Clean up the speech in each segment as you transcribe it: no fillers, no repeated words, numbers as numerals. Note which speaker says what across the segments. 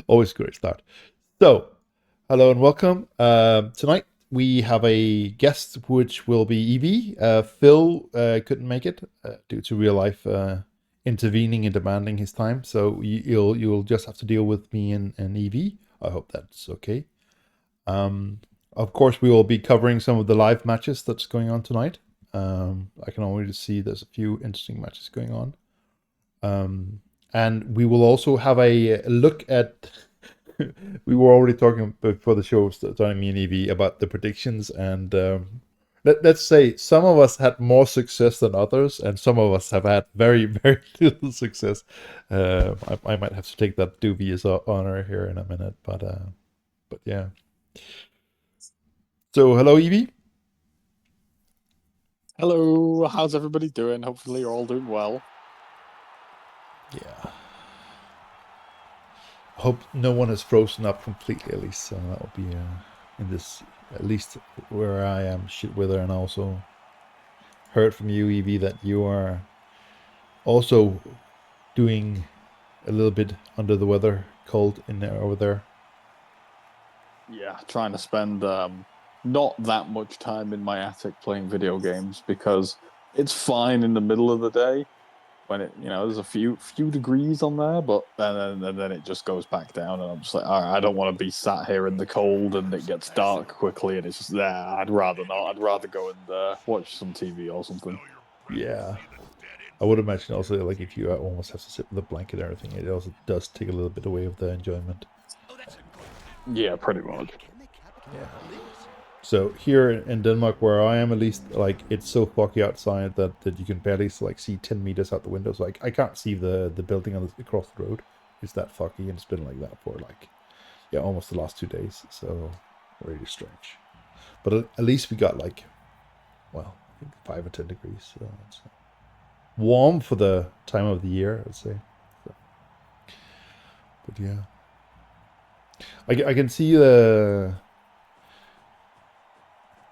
Speaker 1: Always a great start. So, hello and welcome. Tonight we have a guest, which will be Evie. Phil couldn't make it due to real life intervening and demanding his time. So you'll just have to deal with me and Evie. I hope that's okay. Um, of course, we will be covering some of the live matches that's going on tonight. I can already see there's a few interesting matches going on. Um, and we will also have a look at. We were already talking before the show starting, me and Evie, about the predictions, and let's say some of us had more success than others, and some of us have had very, very little success. I might have to take that dubious honor here in a minute, but yeah. So, hello, Evie.
Speaker 2: Hello, how's everybody doing? Hopefully you're all doing well.
Speaker 1: Yeah. Hope no one has frozen up completely, at least. So that will be in this, at least where I am, shit weather, and also heard from you, Evie, that you are also doing a little bit under the weather, cold in there over there.
Speaker 2: Yeah, trying to spend not that much time in my attic playing video games because it's fine in the middle of the day when there's a few degrees on there, but then it just goes back down, and I'm just like, all right, I don't want to be sat here in the cold and it gets dark quickly, and it's just there. I'd rather not. I'd rather go and watch some TV or something.
Speaker 1: Yeah. I would imagine also, like, if you almost have to sit with a blanket and everything, it also does take a little bit away of the enjoyment.
Speaker 2: Yeah, pretty much.
Speaker 1: Yeah. So here in Denmark, where I am, at least, like, it's so foggy outside that you can barely like see 10 meters out the window. So I can't see the building across the road. It's that foggy, and it's been like that for like, yeah, almost the last 2 days. So really strange. But at least we got like, well, I think 5 or 10 degrees. So it's warm for the time of the year, I'd say. So, but yeah, I can see the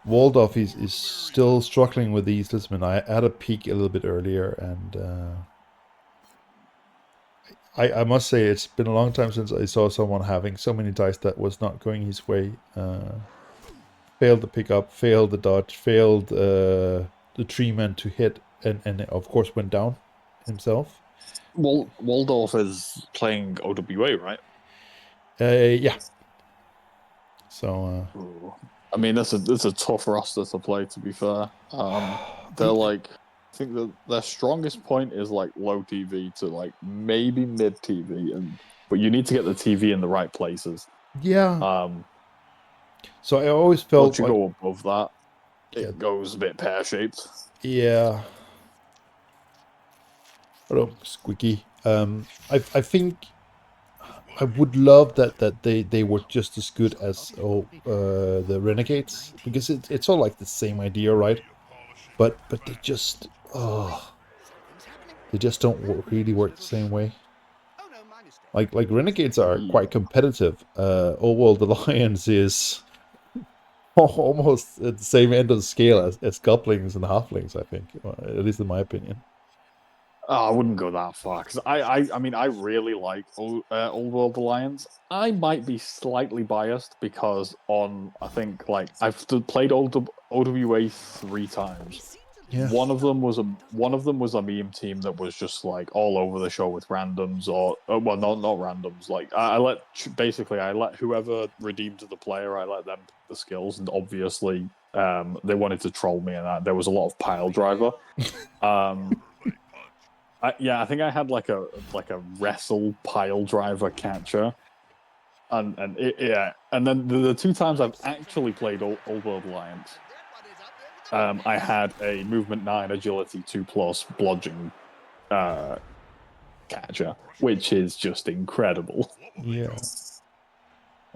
Speaker 1: Waldorf is still struggling with these Lisbon. I had a peek a little bit earlier, and I must say it's been a long time since I saw someone having so many dice that was not going his way. Failed the pickup, failed the dodge, failed the tree man to hit, and of course went down himself.
Speaker 2: Waldorf is playing OWA, right?
Speaker 1: Yeah. So
Speaker 2: Ooh. I mean, that's a tough roster to play. To be fair, they're
Speaker 1: I,
Speaker 2: like, I think that their strongest point is like low TV to like maybe mid TV, and but you need to get the TV in the right places.
Speaker 1: yeah.
Speaker 2: Um,
Speaker 1: So I always felt
Speaker 2: Once you
Speaker 1: like,
Speaker 2: go above that,
Speaker 1: yeah,
Speaker 2: it goes a bit pear shaped.
Speaker 1: yeah. Hello, squeaky. I think I would love that they were just as good as the Renegades, because it's all like the same idea, right? But they just don't really work the same way. Like Renegades are quite
Speaker 2: Yeah.
Speaker 1: competitive. Overworld Alliance is almost at the same end of the scale as Goblins and Halflings, I think, at least in my opinion.
Speaker 2: I wouldn't go that far because I mean, I really like Old World Alliance. I might be slightly biased because I think like played OWA 3 times.
Speaker 1: Yeah.
Speaker 2: One of them was a meme team that was just like all over the show with randoms or well, not randoms. Like basically I let whoever redeemed the player, I let them pick the skills, and obviously they wanted to troll me, and there was a lot of pile driver. Um, yeah, I think I had like a wrestle pile driver catcher, yeah, and then the 2 times I've actually played Old World Alliance, I had a movement 9, agility 2+ blodging uh, catcher, which is just incredible.
Speaker 1: Yeah.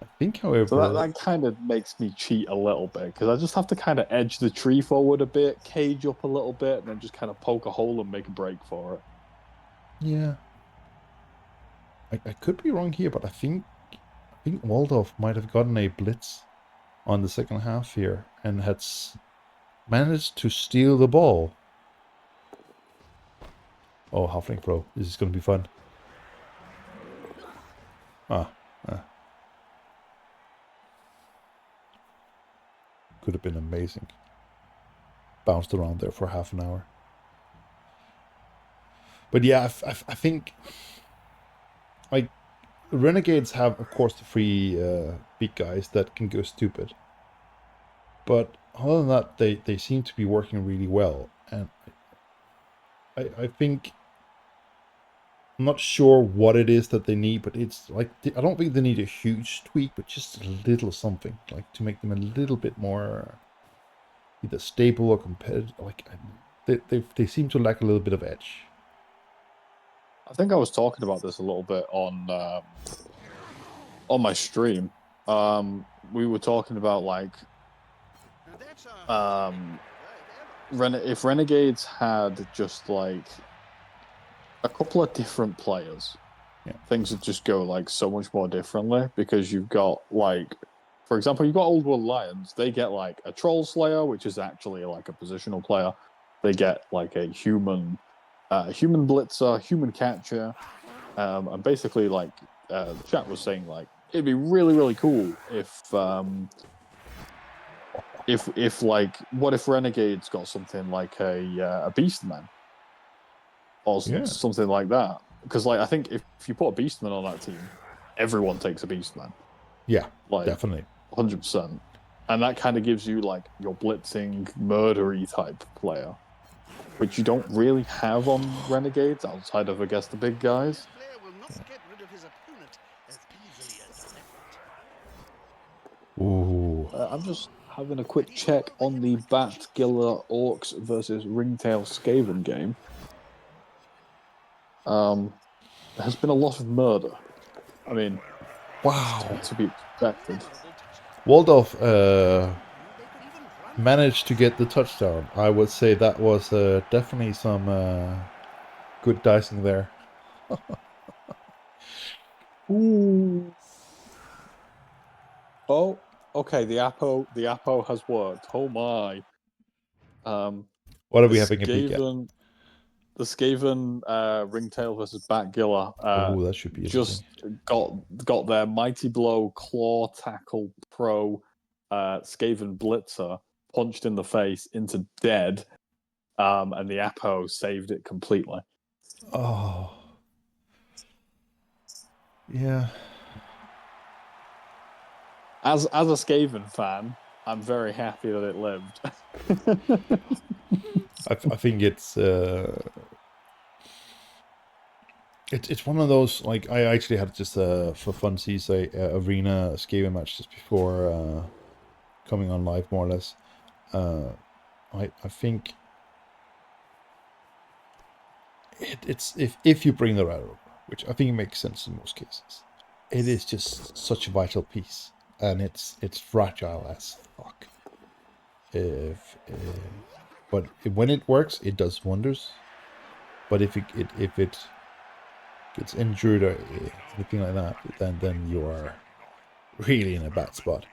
Speaker 1: I think,
Speaker 2: So that,
Speaker 1: however,
Speaker 2: that kind of makes me cheat a little bit because I just have to kind of edge the tree forward a bit, cage up a little bit, and then just kind of poke a hole and make a break for it.
Speaker 1: yeah, I could be wrong here, but I think Waldorf might have gotten a blitz on the second half here and had managed to steal the ball. Oh, Halfling Pro, this is going to be fun. Ah, could have been amazing. Bounced around there for half an hour. But yeah, I think like Renegades have, of course, the three big guys that can go stupid. But other than that, they seem to be working really well. And I think I'm not sure what it is that they need, but it's like I don't think they need a huge tweak, but just a little something, like to make them a little bit more either stable or competitive. Like they seem to lack a little bit of edge.
Speaker 2: I think I was talking about this a little bit on my stream. We were talking about like if Renegades had just like a couple of different players,
Speaker 1: Yeah.
Speaker 2: things would just go like so much more differently because you've got like, for example, you've got Old World Lions. They get like a Troll Slayer, which is actually like a positional player. They get like a human blitzer, human catcher, and basically like the chat was saying like it'd be really really cool if like what if Renegades got something like a Beastman or something like that, because like I think if you put a Beastman on that team, everyone takes a Beastman.
Speaker 1: Yeah,
Speaker 2: Like
Speaker 1: definitely.
Speaker 2: 100%. And that kind of gives you like your blitzing, murdery type player, which you don't really have on Renegades outside of, I guess, the big guys.
Speaker 1: Ooh.
Speaker 2: I'm just having a quick check on the Batgiller Orcs versus Ringtail Skaven game. There has been a lot of murder. I mean,
Speaker 1: Wow.
Speaker 2: to be expected.
Speaker 1: Waldorf managed to get the touchdown. I would say that was definitely some good dicing there.
Speaker 2: Ooh. Oh, okay. The Apo has worked. Oh my.
Speaker 1: What are
Speaker 2: The
Speaker 1: we having a peek at?
Speaker 2: Skaven Ringtail versus Batgiller
Speaker 1: Oh, that should be interesting.
Speaker 2: just got their Mighty Blow Claw Tackle Pro Skaven Blitzer punched in the face into dead, and the Apo saved it completely.
Speaker 1: Oh. Yeah.
Speaker 2: As a Skaven fan, I'm very happy that it lived.
Speaker 1: I think it's one of those, like, I actually had just for funsies a arena skating match just before coming on live, more or less. I think it's if you bring the router over, which I think makes sense in most cases, it is just such a vital piece, and it's fragile as fuck. But when it works, it does wonders. But if it gets injured or anything like that, then you are really in a bad spot.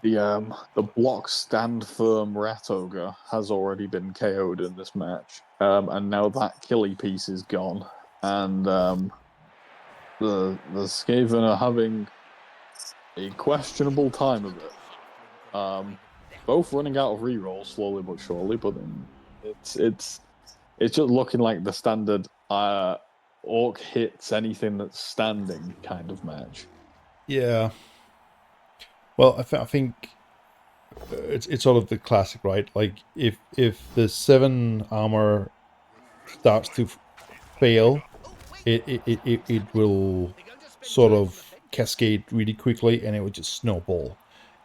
Speaker 2: The block stand firm Rat Ogre has already been KO'd in this match, and now that killy piece is gone, and the Skaven are having a questionable time of it. Both running out of rerolls slowly but surely, but it's just looking like the standard orc hits anything that's standing kind of match.
Speaker 1: Yeah. Well, I think it's sort of the classic, right? Like if the 7 armor starts to fail, it will sort of cascade really quickly, and it would just snowball.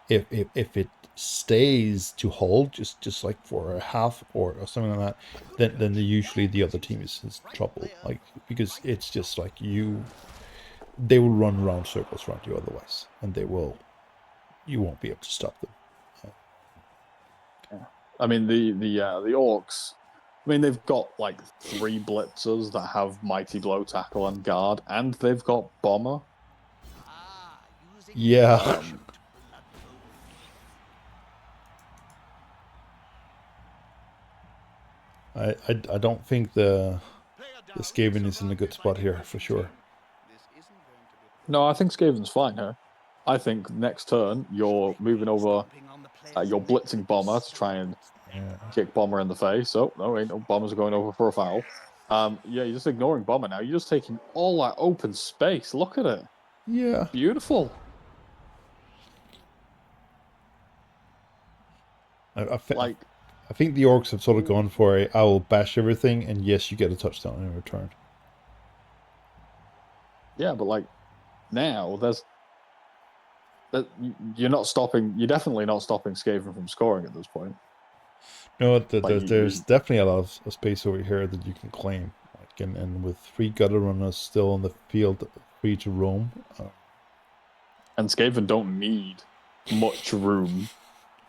Speaker 1: If it stays to hold just like for a half or something like that, then usually the other team is in trouble. Like, because it's just like they will run around circles around you otherwise, and you won't be able to stop them.
Speaker 2: I mean the orcs. I mean they've got like 3 blitzers that have mighty blow, tackle, and guard, and they've got bomber.
Speaker 1: Yeah. I don't think the Skaven is in a good spot here for sure.
Speaker 2: No, I think Skaven's fine here. I think next turn you're moving over, you're blitzing Bomber to try and kick Bomber in the face. Oh, no, ain't no Bombers are going over for a foul. Yeah, you're just ignoring Bomber now. You're just taking all that open space. Look at it.
Speaker 1: Yeah.
Speaker 2: Beautiful.
Speaker 1: I
Speaker 2: Like,
Speaker 1: think the Orcs have sort of gone for a I will bash everything, and yes, you get a touchdown in return.
Speaker 2: yeah, but like now you're not stopping. You're definitely not stopping Skaven from scoring at this point.
Speaker 1: No,
Speaker 2: Like
Speaker 1: there's definitely a lot of space over here that you can claim. Like, and with 3 gutter runners still on the field, free to roam.
Speaker 2: and Skaven don't need much room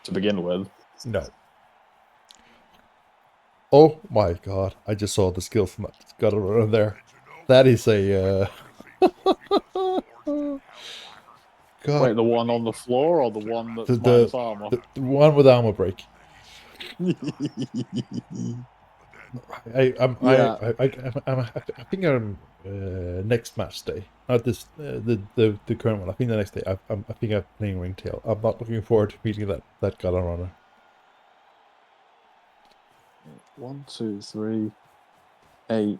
Speaker 2: to begin with.
Speaker 1: No. Oh my god, I just saw the skill from that gutter runner there. That is a... God.
Speaker 2: Wait, the one on the floor or the one
Speaker 1: The,
Speaker 2: that's minus armor?
Speaker 1: the one with armor break.
Speaker 2: Yeah.
Speaker 1: I think I'm next match day, not this the current one. I think the next day. I think I'm playing Ringtail. I'm not looking forward to meeting that gutter runner.
Speaker 2: 1, 2, 3, 8,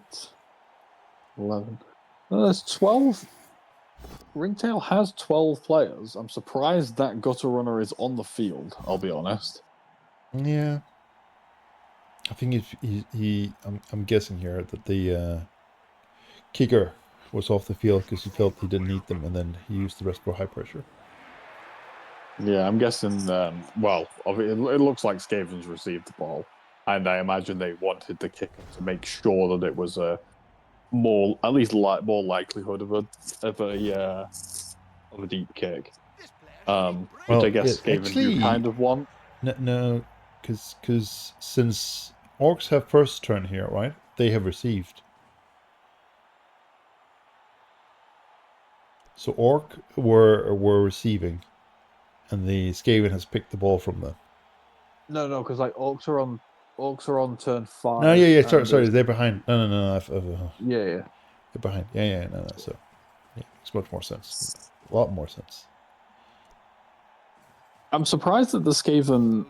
Speaker 2: 11. No, there's 12. Ringtail has 12 players. I'm surprised that gutter runner is on the field, I'll be honest.
Speaker 1: Yeah, I think I'm guessing here that the kicker was off the field because he felt he didn't need them, and then he used the rest for high pressure.
Speaker 2: Yeah, I'm guessing, well, it looks like Skaven's received the ball. And I imagine they wanted the kicker to make sure that it was a more likelihood of a deep kick. Which I guess Skaven
Speaker 1: actually,
Speaker 2: do kind of want.
Speaker 1: No, because since Orcs have first turn here, right? They have received. So Orc were receiving, and the Skaven has picked the ball from them.
Speaker 2: No, because like Orcs are on turn 5.
Speaker 1: No, yeah. Sorry, they're behind. No.
Speaker 2: Yeah.
Speaker 1: They're behind. Yeah. No. So, yeah, makes much more sense. A lot more sense.
Speaker 2: I'm surprised that the Skaven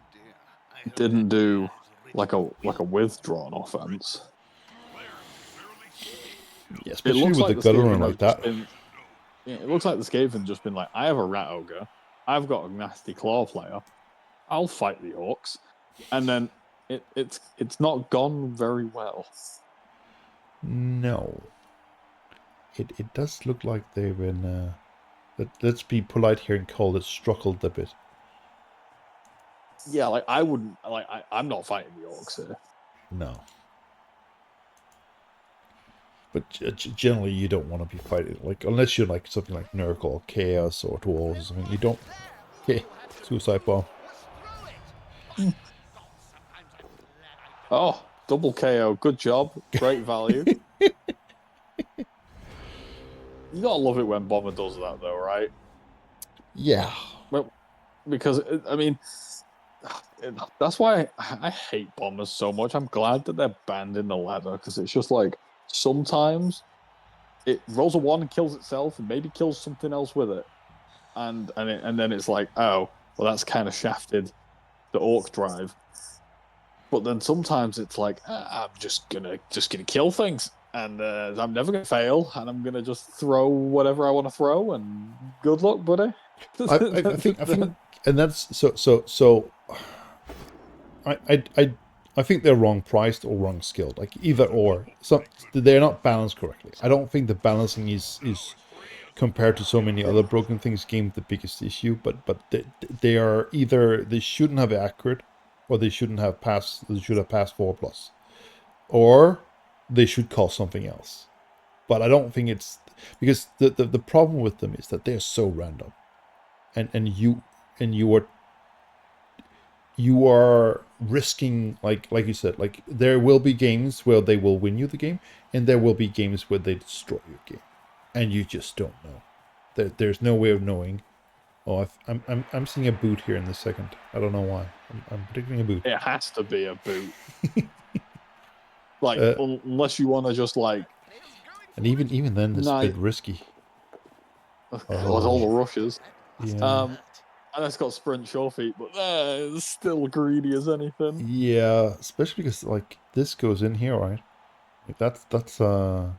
Speaker 2: didn't do like a withdrawn offense.
Speaker 1: Yeah, especially with
Speaker 2: like
Speaker 1: the gutter run like that.
Speaker 2: It looks like the Skaven just been like, I have a rat ogre, I've got a nasty claw player, I'll fight the orcs, and then it's not gone very well.
Speaker 1: No, it does look like they've been. Let's be polite here and call it struggled a bit.
Speaker 2: Yeah, like I wouldn't like I'm not fighting the orcs here.
Speaker 1: No. But generally, you don't want to be fighting, like, unless you're like something like Nurgle or Chaos or Dwarves or something. You don't. Okay, suicide bomb.
Speaker 2: Oh, double KO. Good job. Great value. You gotta love it when Bomber does that, though, right?
Speaker 1: Yeah.
Speaker 2: Well, because I mean, that's why I hate Bombers so much. I'm glad that they're banned in the ladder because it's just like sometimes it rolls a 1 and kills itself and maybe kills something else with it, and then it's like, oh, well, that's kind of shafted the Orc drive. But then sometimes it's like, I'm just gonna kill things, and I'm never gonna fail, and I'm gonna just throw whatever I want to throw, and good luck, buddy.
Speaker 1: I think, and that's so. I think they're wrong priced or wrong skilled, like either or. So they're not balanced correctly. I don't think the balancing is compared to so many other broken things game the biggest issue. But they are either they shouldn't have accurate, or they shouldn't have passed. They should have passed 4+, or they should call something else. But I don't think it's because the problem with them is that they're so random, and you are risking, like you said, like there will be games where they will win you the game, and there will be games where they destroy your game, and you just don't know. There's no way of knowing. Oh, I'm seeing a boot here in this second. I don't know why. I'm predicting a boot.
Speaker 2: It has to be a boot. Like, unless you want to just like.
Speaker 1: And even then, it's a bit risky.
Speaker 2: Cause all the rushes.
Speaker 1: Yeah.
Speaker 2: And it's got sprint sure feet, but it's still greedy as anything.
Speaker 1: Yeah, especially because like this goes in here, right? Like that's I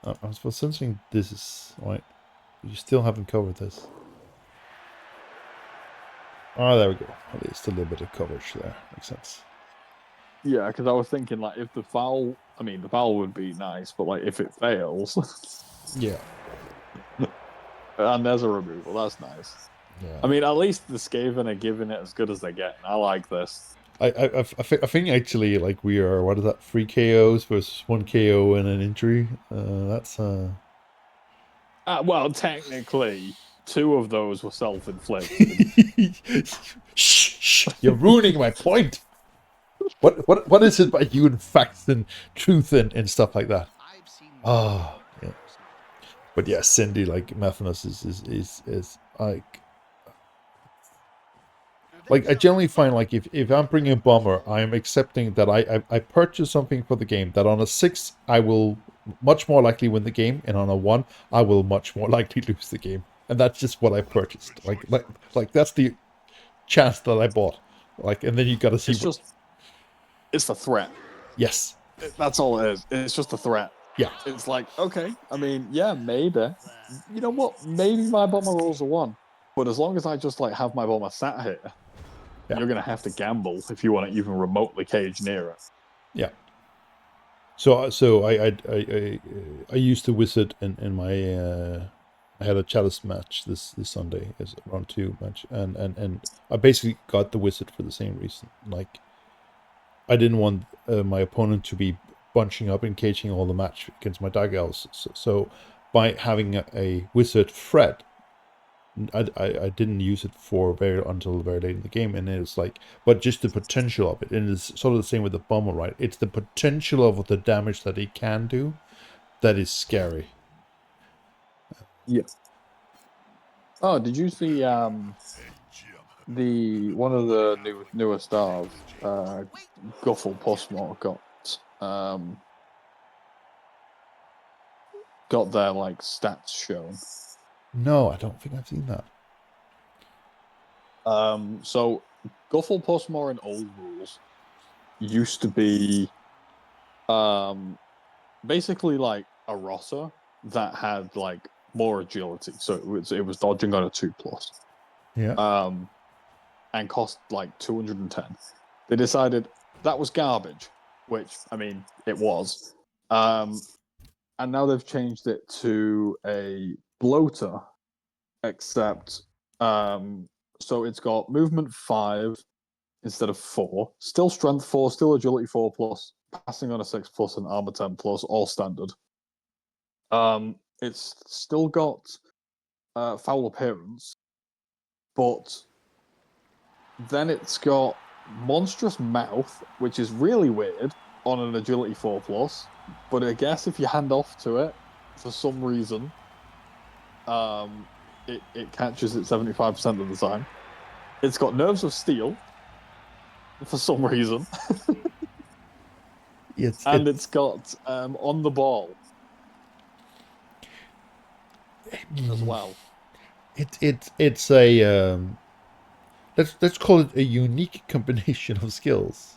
Speaker 1: was sensing this is right. You still haven't covered this. Oh, there we go. At least a little bit of coverage there. Makes sense.
Speaker 2: Yeah, because I was thinking like if the foul, I mean the foul would be nice, but like if it fails,
Speaker 1: Yeah.
Speaker 2: and there's a removal, that's nice.
Speaker 1: Yeah.
Speaker 2: I mean, at least the Skaven are giving it as good as they're getting. I like this.
Speaker 1: I think actually like we are what is that 3 KOs versus 1 KO and an injury. That's
Speaker 2: Well, technically, 2 of those were self-inflicted.
Speaker 1: shh, you're ruining my point. What is it about you and facts and truth and stuff like that? Ah, yeah. But yeah, Cindy like Methanus is like I generally find like if I'm bringing a bomber, I'm accepting that I purchase something for the game that on a 6 I will much more likely win the game, and on a 1 I will much more likely lose the game, and that's just what I purchased. Like that's the chance that I bought. Like, and then you got to see
Speaker 2: It's
Speaker 1: what.
Speaker 2: just, it's the threat.
Speaker 1: Yes.
Speaker 2: That's all it is. It's just a threat.
Speaker 1: Yeah.
Speaker 2: It's like, okay, I mean, yeah, maybe. You know what? Maybe my bomber rolls a 1. But as long as I just like have my bomber sat here,
Speaker 1: Yeah.
Speaker 2: you're gonna have to gamble if you want to even remotely cage near it.
Speaker 1: Yeah. So I used to wizard in my I had a chalice match this Sunday as a round 2 match, and I basically got the wizard for the same reason. Like I didn't want my opponent to be bunching up and caging all the match against my dark elves. So by having a wizard threat, I didn't use it for until very late in the game, and it's like, but just the potential of it, and it's sort of the same with the bomber, right? It's the potential of the damage that it can do that is scary.
Speaker 2: Yeah. Oh, did you see the one of the newer stars, Guffle Postmore got their like stats shown.
Speaker 1: No, I don't think I've seen that.
Speaker 2: So Guffle Postmore in old rules used to be basically like a rotter that had like more agility. So it was dodging on a 2+.
Speaker 1: Yeah.
Speaker 2: And cost like 210. They decided that was garbage, which I mean it was. And now they've changed it to a bloater, except so it's got movement 5 instead of 4, still strength 4, still agility 4+, passing on a 6+, and armor 10+, all standard. It's still got foul appearance, but then it's got monstrous mouth, which is really weird on an agility 4+. But I guess if you hand off to it, for some reason, it catches it 75% of the time. It's got nerves of steel, for some reason. It's got on the ball as well.
Speaker 1: It's a let's call it a unique combination of skills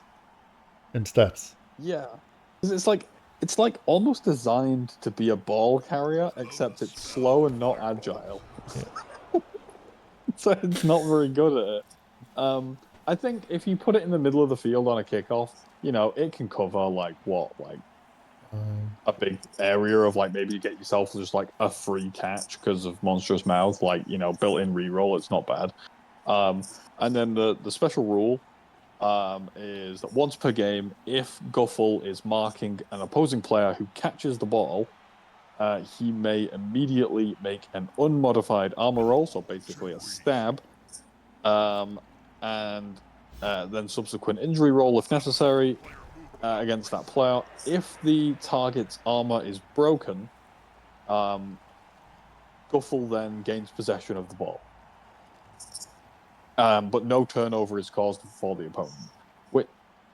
Speaker 1: and stats.
Speaker 2: Yeah, it's like almost designed to be a ball carrier, except it's slow and not agile.
Speaker 1: Yeah.
Speaker 2: So it's not very good at it. I think if you put it in the middle of the field on a kickoff, you know, it can cover like a big area of like maybe you get yourself just like a free catch because of monstrous mouth, like you know, built-in reroll. It's not bad. And then the special rule is that once per game, if Guffle is marking an opposing player who catches the ball, he may immediately make an unmodified armor roll, so basically a stab, and then subsequent injury roll if necessary against that player. If the target's armor is broken, Guffle then gains possession of the ball. But no turnover is caused for the opponent.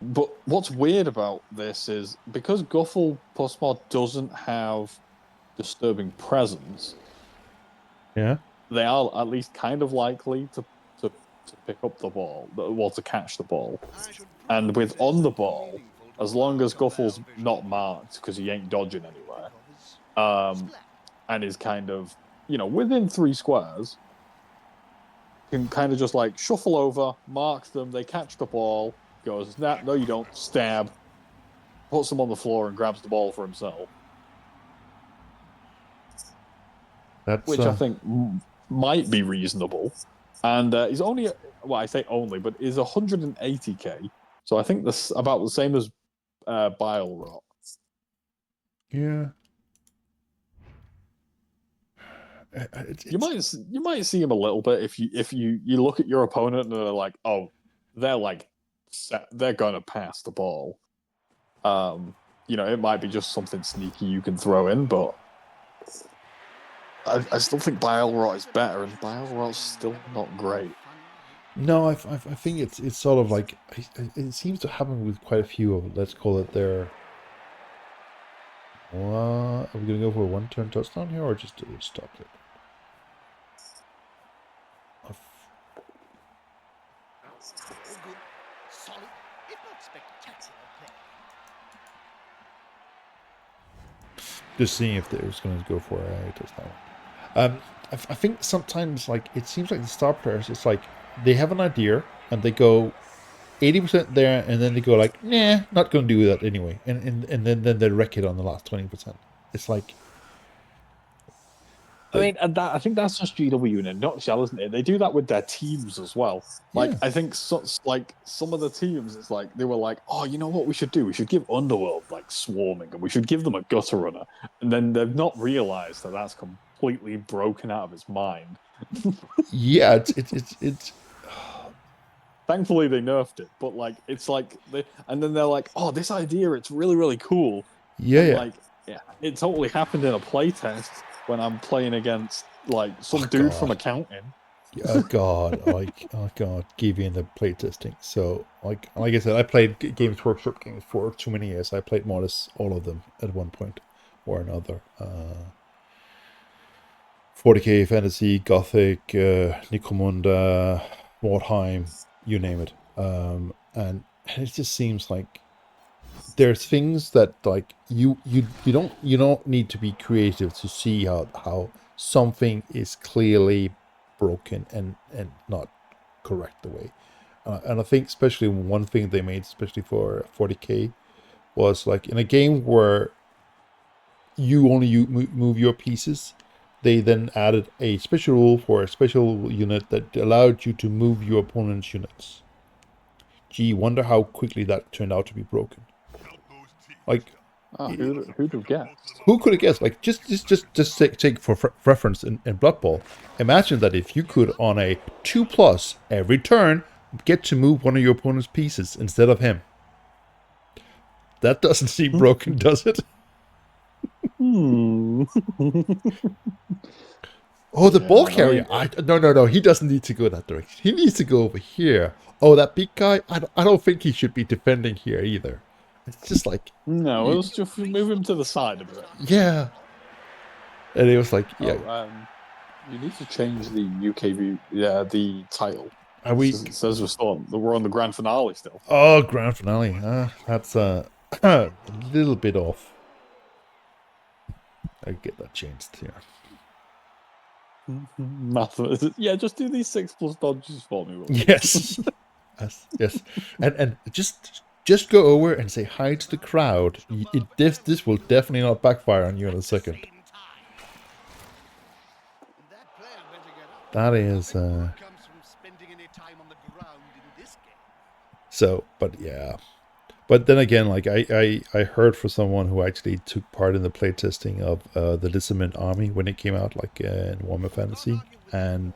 Speaker 2: But what's weird about this is because Guffle Postmod doesn't have disturbing presence,
Speaker 1: Yeah.
Speaker 2: they are at least kind of likely to pick up the ball, well, to catch the ball. And with on the ball, as long as Guffle's not marked because he ain't dodging anywhere, and is kind of, within 3 squares, can kind of just like shuffle over, mark them, they catch the ball, goes, nah, no, you don't, stab, puts them on the floor and grabs the ball for himself.
Speaker 1: That's
Speaker 2: Which I think might be reasonable. And he's only, well, I say only, but is 180k. So I think that's about the same as Bile Rot.
Speaker 1: yeah.
Speaker 2: You might see him a little bit if you look at your opponent and they're like, oh, they're like they're gonna pass the ball. It might be just something sneaky you can throw in, but I still think Bile Rot is better, and Bile Rot's still not great.
Speaker 1: No, I think it's sort of like it seems to happen with quite a few of, let's call it their. Are we gonna go for a one-turn touchdown here, or just stop it? Just seeing if they was going to go for a touchdown. I think sometimes like it seems like the star players, it's like they have an idea and they go 80% there, and then they go like, nah, not going to do that anyway, and then they wreck it on the last 20%. It's like.
Speaker 2: I mean, and I think that's just GW in a nutshell, isn't it? They do that with their teams as well. Like,
Speaker 1: Yeah.
Speaker 2: I think like some of the teams, it's like they were like, oh, you know what we should do? We should give Underworld like swarming, and we should give them a gutter runner. And then they've not realized that that's completely broken out of its mind.
Speaker 1: Yeah, it's.
Speaker 2: Thankfully, they nerfed it, but like it's like and then they're like, oh, this idea, it's really really cool.
Speaker 1: Yeah,
Speaker 2: And
Speaker 1: yeah.
Speaker 2: like, yeah, it totally happened in a playtest when I'm playing against like some
Speaker 1: Oh,
Speaker 2: dude from
Speaker 1: God.
Speaker 2: accounting.
Speaker 1: Oh God, oh God, give in the playtesting. So like I said, I played Games Workshop games for too many years. I played more or less all of them at one point or another. 40k fantasy, gothic, Necromunda, Mordheim, you name it. And it just seems like there's things that like you don't need to be creative to see how something is clearly broken and not correct the way. And I think especially one thing they made, especially for 40k, was like in a game where you move your pieces, they then added a special rule for a special unit that allowed you to move your opponent's units. Gee, wonder how quickly that turned out to be broken. Like,
Speaker 2: Who'd have guessed?
Speaker 1: who could have guessed? Like, just take for reference in Blood Bowl. Imagine that if you could, on a 2+ every turn, get to move one of your opponent's pieces instead of him. That doesn't seem broken, does it?
Speaker 2: Hmm.
Speaker 1: Oh, the ball carrier.
Speaker 2: I mean,
Speaker 1: No. He doesn't need to go that direction. He needs to go over here. Oh, that big guy. I don't think he should be defending here either. It's just like,
Speaker 2: no, let's just move him to the side a bit.
Speaker 1: yeah. And it was like, yeah.
Speaker 2: Oh, you need to change the UKB, the title.
Speaker 1: Are we?
Speaker 2: It says we're on the grand finale still.
Speaker 1: Oh, grand finale. That's a little bit off. I get that changed here.
Speaker 2: Yeah, just do these 6+ dodges for me.
Speaker 1: Yes. yes. And just go over and say hi to the crowd. This will definitely not backfire on you in a second. That is so, but yeah. But then again, like I heard from someone who actually took part in the playtesting of the Dissonant Army when it came out, like in Warhammer Fantasy, and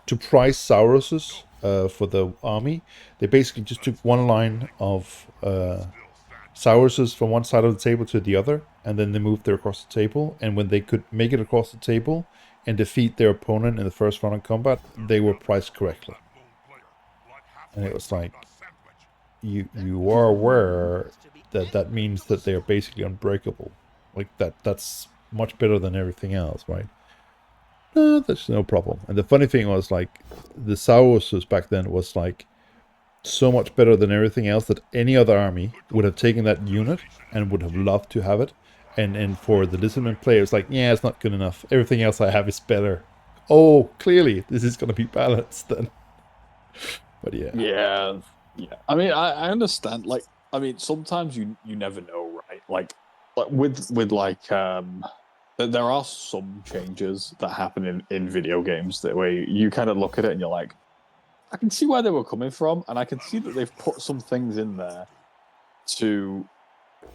Speaker 1: to price Sauruses for the army, they basically just took one line of Sauruses from one side of the table to the other, and then they moved them across the table. And when they could make it across the table and defeat their opponent in the first round of combat, they were priced correctly. And it was like, you are aware that means that they are basically unbreakable. Like that's much better than everything else, right? no, that's no problem. And the funny thing was, like, the Sauruses back then was like so much better than everything else that any other army would have taken that unit and would have loved to have it. And for the Lizardman players, like, yeah, it's not good enough. Everything else I have is better. Oh, clearly this is gonna be balanced then. But yeah.
Speaker 2: Yeah, yeah. I mean, I understand. Like, I mean, sometimes you never know, right? Like with like there are some changes that happen in video games that way you kind of look at it and you're like, I can see where they were coming from, and I can see that they've put some things in there to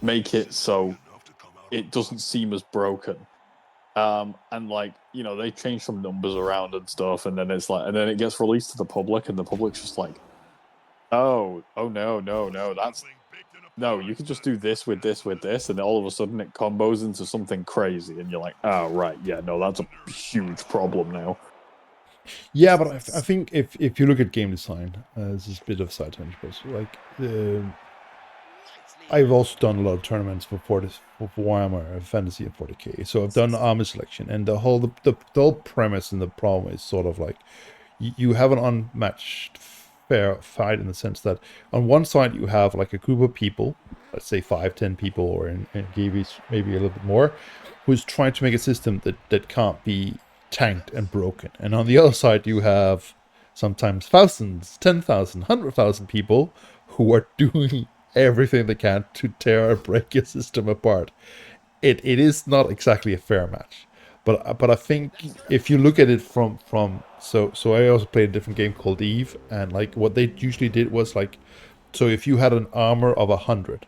Speaker 2: make it so it doesn't seem as broken. And like, you know, they change some numbers around and stuff, and then it's like, and then it gets released to the public, and the public's just like, oh no, that's no, you can just do this with this with this, and all of a sudden it combos into something crazy, and you're like, oh right, yeah, no, that's a huge problem now.
Speaker 1: Yeah, but I think if you look at game design, this is a bit of a side tangent, but like I've also done a lot of tournaments for Warhammer Fantasy and 40k. So I've done army selection, and the whole premise and the problem is sort of like you have an unmatched fair fight in the sense that on one side you have like a group of people, let's say 5, 10 people, or in GVs maybe a little bit more, who's trying to make a system that can't be tanked and broken. And on the other side you have sometimes thousands, 10,000, 100,000 people who are doing everything they can to tear or break your system apart. It is not exactly a fair match. But I think if you look at it from so I also played a different game called Eve, and like what they usually did was like, so if you had an armor of 100,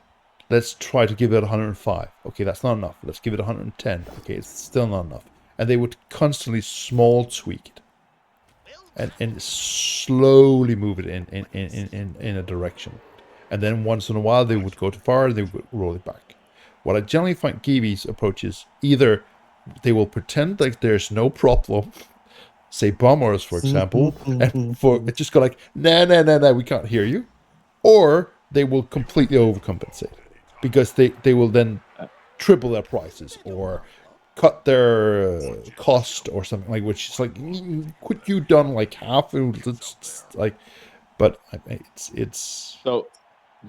Speaker 1: let's try to give it 105. Okay, that's not enough. Let's give it 110. Okay, it's still not enough. And they would constantly small tweak it and slowly move it in a direction. And then once in a while they would go too far and they would roll it back. What I generally find Kiwi's approach is either they will pretend like there's no problem, say bombers, for example, and for just go like, nah, we can't hear you. Or they will completely overcompensate because they will then triple their prices or cut their cost or something, like, which is like, could you done like half? It's like, but it's
Speaker 2: So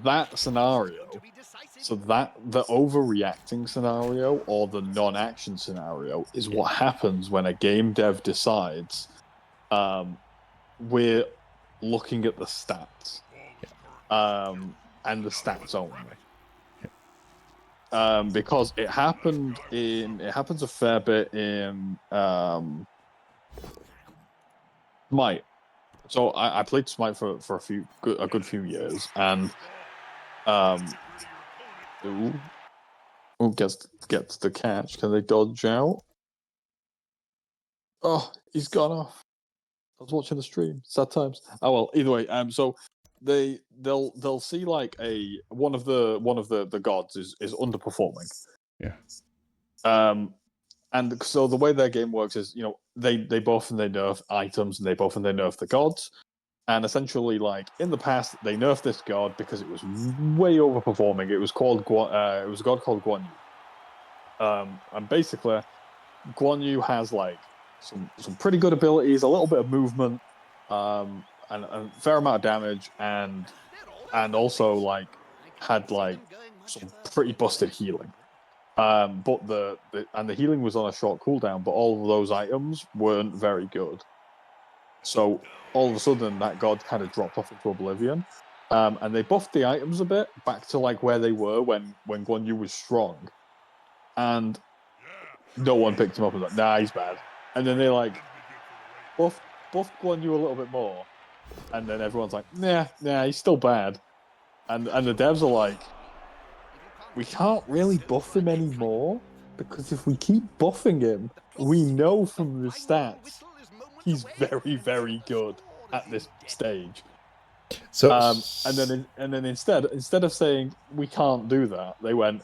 Speaker 2: that scenario, so that the overreacting scenario or the non-action scenario is what happens when a game dev decides we're looking at the stats, and the stats only. Because it happens a fair bit in Smite. So I played Smite for a good few years, and gets the catch. Can they dodge out? Oh, he's gone off. I was watching the stream. Sad times. Oh well. Either way, so they'll see like one of the gods is underperforming.
Speaker 1: yeah.
Speaker 2: And so the way their game works is, you know, they buff and they nerf items, and they buff and they nerf the gods. And essentially, like in the past, they nerfed this god because it was way overperforming. It was called it was a god called Guan Yu. And basically, Guan Yu has like some pretty good abilities, a little bit of movement, and a fair amount of damage, and also like had like some pretty busted healing. But the healing was on a short cooldown, but all of those items weren't very good. So all of a sudden, that god kind of dropped off into oblivion, and they buffed the items a bit back to like where they were when Guan Yu was strong, and no one picked him up and was like, nah, he's bad. And then they like buffed Guan Yu a little bit more, and then everyone's like, nah, he's still bad. And the devs are like, we can't really buff him anymore, because if we keep buffing him, we know from the stats he's very, very good at this stage.
Speaker 1: So
Speaker 2: And then instead of saying we can't do that, they went,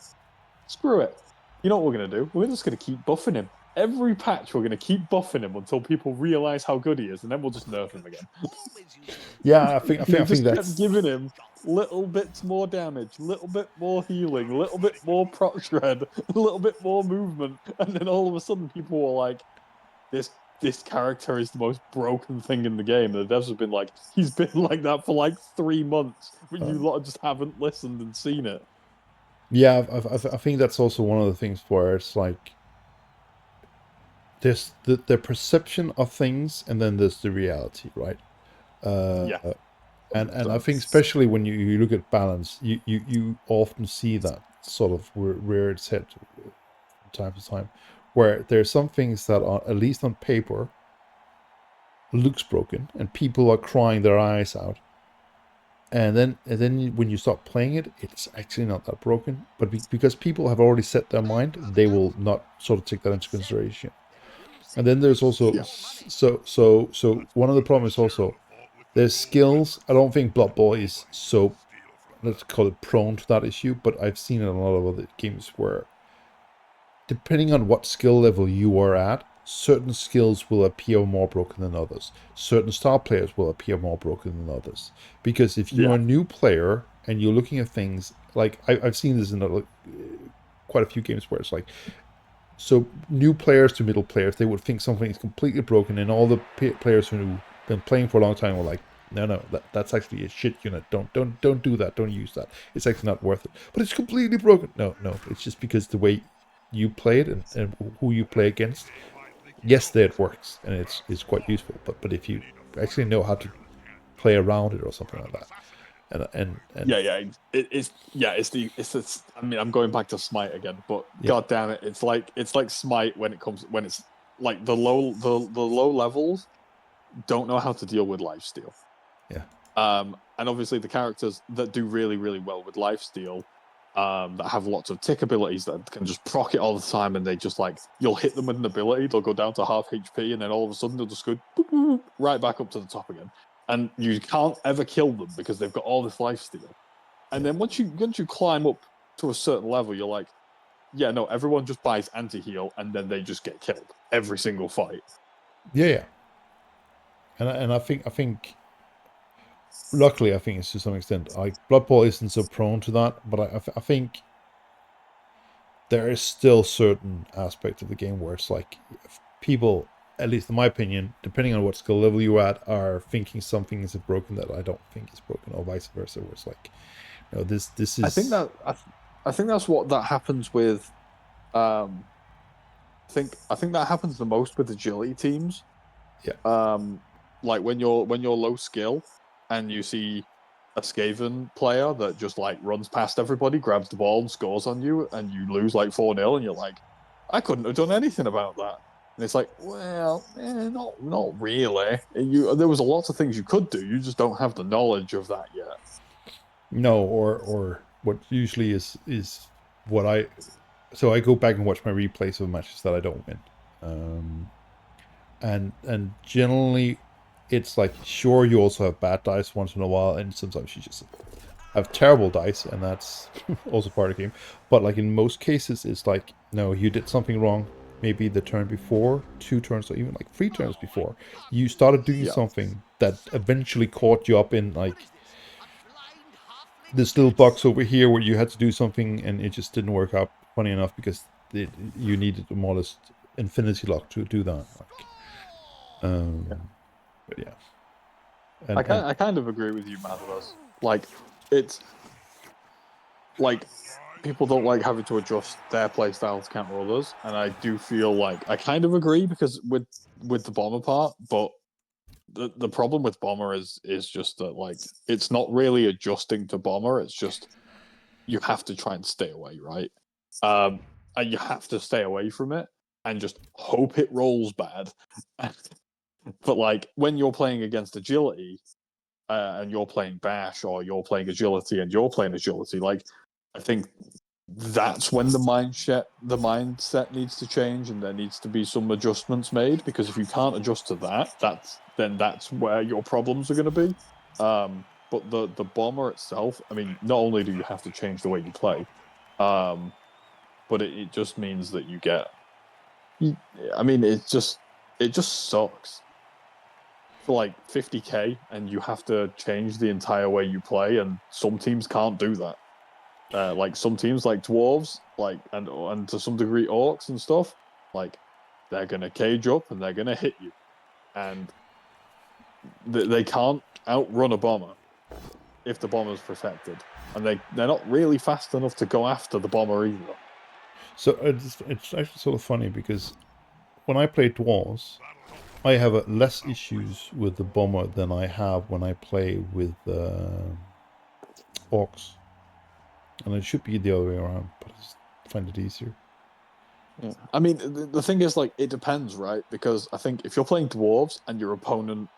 Speaker 2: screw it. You know what we're gonna do? We're just gonna keep buffing him. Every patch, we're gonna keep buffing him until people realize how good he is, and then we'll just nerf him again.
Speaker 1: yeah, I think
Speaker 2: Just
Speaker 1: that's
Speaker 2: kept giving him little bits more damage, little bit more healing, little bit more proc shred, a little bit more movement, and then all of a sudden people were like, "This this character is the most broken thing in the game. The devs have been like, he's been like that for like 3 months, but you lot just haven't listened and seen it.
Speaker 1: Yeah, I think that's also one of the things where it's like there's the perception of things, and then there's the reality, right?
Speaker 2: Yeah,
Speaker 1: And I
Speaker 2: 100%.
Speaker 1: think especially when you look at balance, you often see that sort of where it's hit from time to time, where there are some things that are, at least on paper, looks broken, and people are crying their eyes out. And then when you start playing it, it's actually not that broken. But because people have already set their mind, they will not sort of take that into consideration. And then there's also
Speaker 2: Yeah.
Speaker 1: so one of the problems is also there's skills. I don't think Blood Bowl is so, let's call it, prone to that issue, but I've seen it in a lot of other games where, depending on what skill level you are at, certain skills will appear more broken than others. Certain star players will appear more broken than others. Because if you're
Speaker 2: Yeah.
Speaker 1: a new player and you're looking at things like I've seen this in quite a few games where it's like, so new players to middle players, they would think something is completely broken, and all the players who've been playing for a long time were like, no, that's actually a shit unit. Don't do that. Don't use that. It's actually not worth it. But it's completely broken. No, it's just because the way you play it, and who you play against. Yes, there it works, and it's quite useful. But if you actually know how to play around it or something like that, and
Speaker 2: Yeah. It's I mean, I'm going back to Smite again, but
Speaker 1: yeah,
Speaker 2: god damn it, it's like Smite when it's like the low levels don't know how to deal with lifesteal.
Speaker 1: yeah,
Speaker 2: And obviously the characters that do really, really well with lifesteal, that have lots of tick abilities that can just proc it all the time, and they just like, you'll hit them with an ability, they'll go down to half HP, and then all of a sudden they'll just go boop, boop, right back up to the top again. And you can't ever kill them because they've got all this lifesteal. And
Speaker 1: yeah,
Speaker 2: then once you climb up to a certain level, you're like, yeah, no, everyone just buys anti-heal, and then they just get killed every single fight.
Speaker 1: yeah. And I think luckily, I think it's to some extent, like Blood Bowl isn't so prone to that, but I think there is still certain aspects of the game where it's like, if people, at least in my opinion, depending on what skill level you're at, are thinking something is broken that I don't think is broken, or vice versa, where it's like, no, this
Speaker 2: I think
Speaker 1: is,
Speaker 2: that I think that's what that happens with. Um, I think that happens the most with agility teams.
Speaker 1: yeah,
Speaker 2: Um, like when you're low skill and you see a Skaven player that just like runs past everybody, grabs the ball and scores on you, and you lose like 4-0, and you're like, I couldn't have done anything about that. And it's like, well, not really. There was a lot of things you could do. You just don't have the knowledge of that yet.
Speaker 1: no, or what usually is what I, so I go back and watch my replays of matches that I don't win. Um, and generally it's like, sure, you also have bad dice once in a while, and sometimes you just have terrible dice, and that's also part of the game. But like in most cases, it's like, no, you did something wrong. Maybe the turn before, 2 turns, or even like 3 turns before, you started doing
Speaker 2: Yeah,
Speaker 1: something that eventually caught you up in like this little box over here where you had to do something, and it just didn't work out. Funny enough, because you needed a modest infinity lock to do that. Like,
Speaker 2: yeah.
Speaker 1: but yeah,
Speaker 2: I
Speaker 1: and
Speaker 2: I kind of agree with you, Madras. Like, it's like people don't like having to adjust their playstyle to counter others, and I do feel like I kind of agree because with the bomber part, but the problem with bomber is just that like it's not really adjusting to bomber. It's just you have to try and stay away, right? Um, and you have to stay away from it and just hope it rolls bad. But like when you're playing against agility, and you're playing bash, or you're playing agility and you're playing agility, like I think that's when the mindset needs to change, and there needs to be some adjustments made, because if you can't adjust to that, that's where your problems are going to be. But the bomber itself, I mean, not only do you have to change the way you play, um, but it just means that you get. I mean, it just sucks for like 50k, and you have to change the entire way you play, and some teams can't do that. Like some teams, like dwarves, like and to some degree orcs and stuff, like they're going to cage up and they're going to hit you. And they can't outrun a bomber if the bomber's protected. And they're not really fast enough to go after the bomber either.
Speaker 1: So it's actually sort of funny because when I play dwarves, I have less issues with the bomber than I have when I play with orcs. And it should be the other way around, but I just find it easier.
Speaker 2: Yeah. I mean, the thing is, like, it depends, right? Because I think if you're playing dwarves and your opponent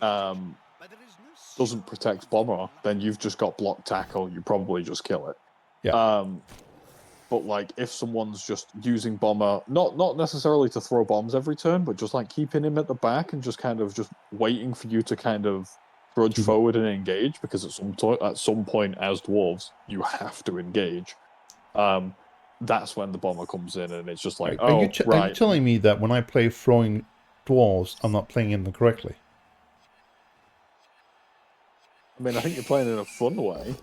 Speaker 2: doesn't protect bomber, then you've just got block tackle. You probably just kill it.
Speaker 1: Yeah.
Speaker 2: But like, if someone's just using bomber, not necessarily to throw bombs every turn, but just like keeping him at the back and just kind of just waiting for you to kind of trudge forward and engage, because at some point as dwarves you have to engage. That's when the bomber comes in, and it's just like,
Speaker 1: Are you
Speaker 2: right.
Speaker 1: Are you telling me that when I play throwing dwarves, I'm not playing them correctly?
Speaker 2: I mean, I think you're playing in a fun way.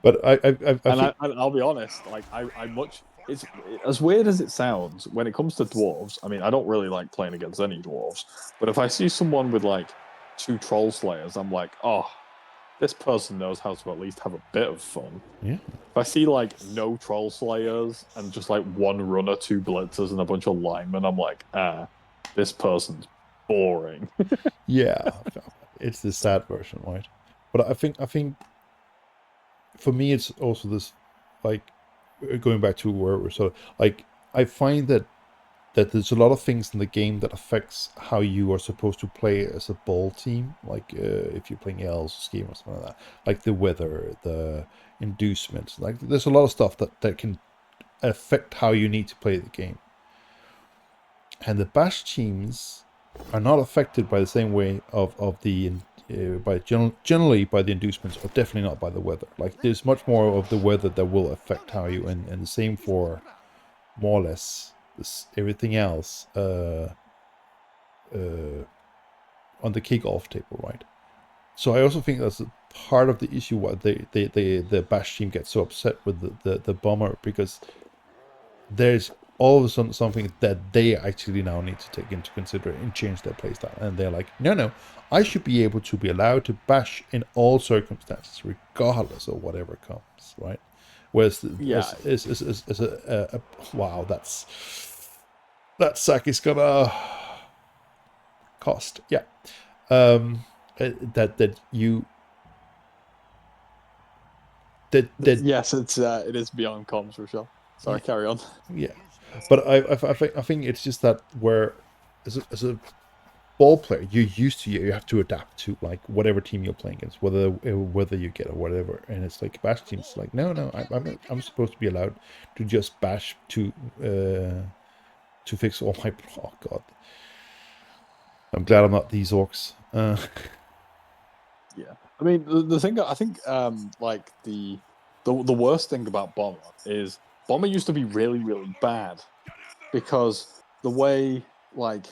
Speaker 1: But
Speaker 2: I'll be honest, like it's as weird as it sounds when it comes to dwarves. I mean, I don't really like playing against any dwarves, but if I see someone with like 2 troll slayers, I'm like, oh, this person knows how to at least have a bit of fun.
Speaker 1: Yeah.
Speaker 2: If I see like no troll slayers and just like 1 runner, 2 blitzers, and a bunch of linemen, I'm like, this person's boring.
Speaker 1: Yeah, it's the sad version, right? But I think for me, it's also this, like, going back to where we're sort of like, I find that there's a lot of things in the game that affects how you are supposed to play as a ball team. Like if you're playing elves scheme or something like that, like the weather, the inducements. Like there's a lot of stuff that can affect how you need to play the game. And the bash teams are not affected by the same way of the generally by the inducements, but definitely not by the weather. Like there's much more of the weather that will affect how you, and the same for more or less everything else on the kickoff table, right? So I also think that's part of the issue why the bash team gets so upset with the bomber, because there's all of a sudden something that they actually now need to take into consideration and change their playstyle. And they're like, no, I should be able to be allowed to bash in all circumstances, regardless of whatever comes, right? Whereas wow, that sack is gonna cost. Yeah. That you that
Speaker 2: Yes, it is beyond comms for sure. Sorry, carry on.
Speaker 1: Yeah, but I think it's just that where as a ball player, you have to adapt to like whatever team you're playing against, whether you get or whatever. And it's like bash teams like no, I'm supposed to be allowed to just bash to fix all my. Oh god, I'm glad I'm not these orcs.
Speaker 2: Yeah, I mean the thing I think like the worst thing about Bomber is Bomber used to be really bad, because the way like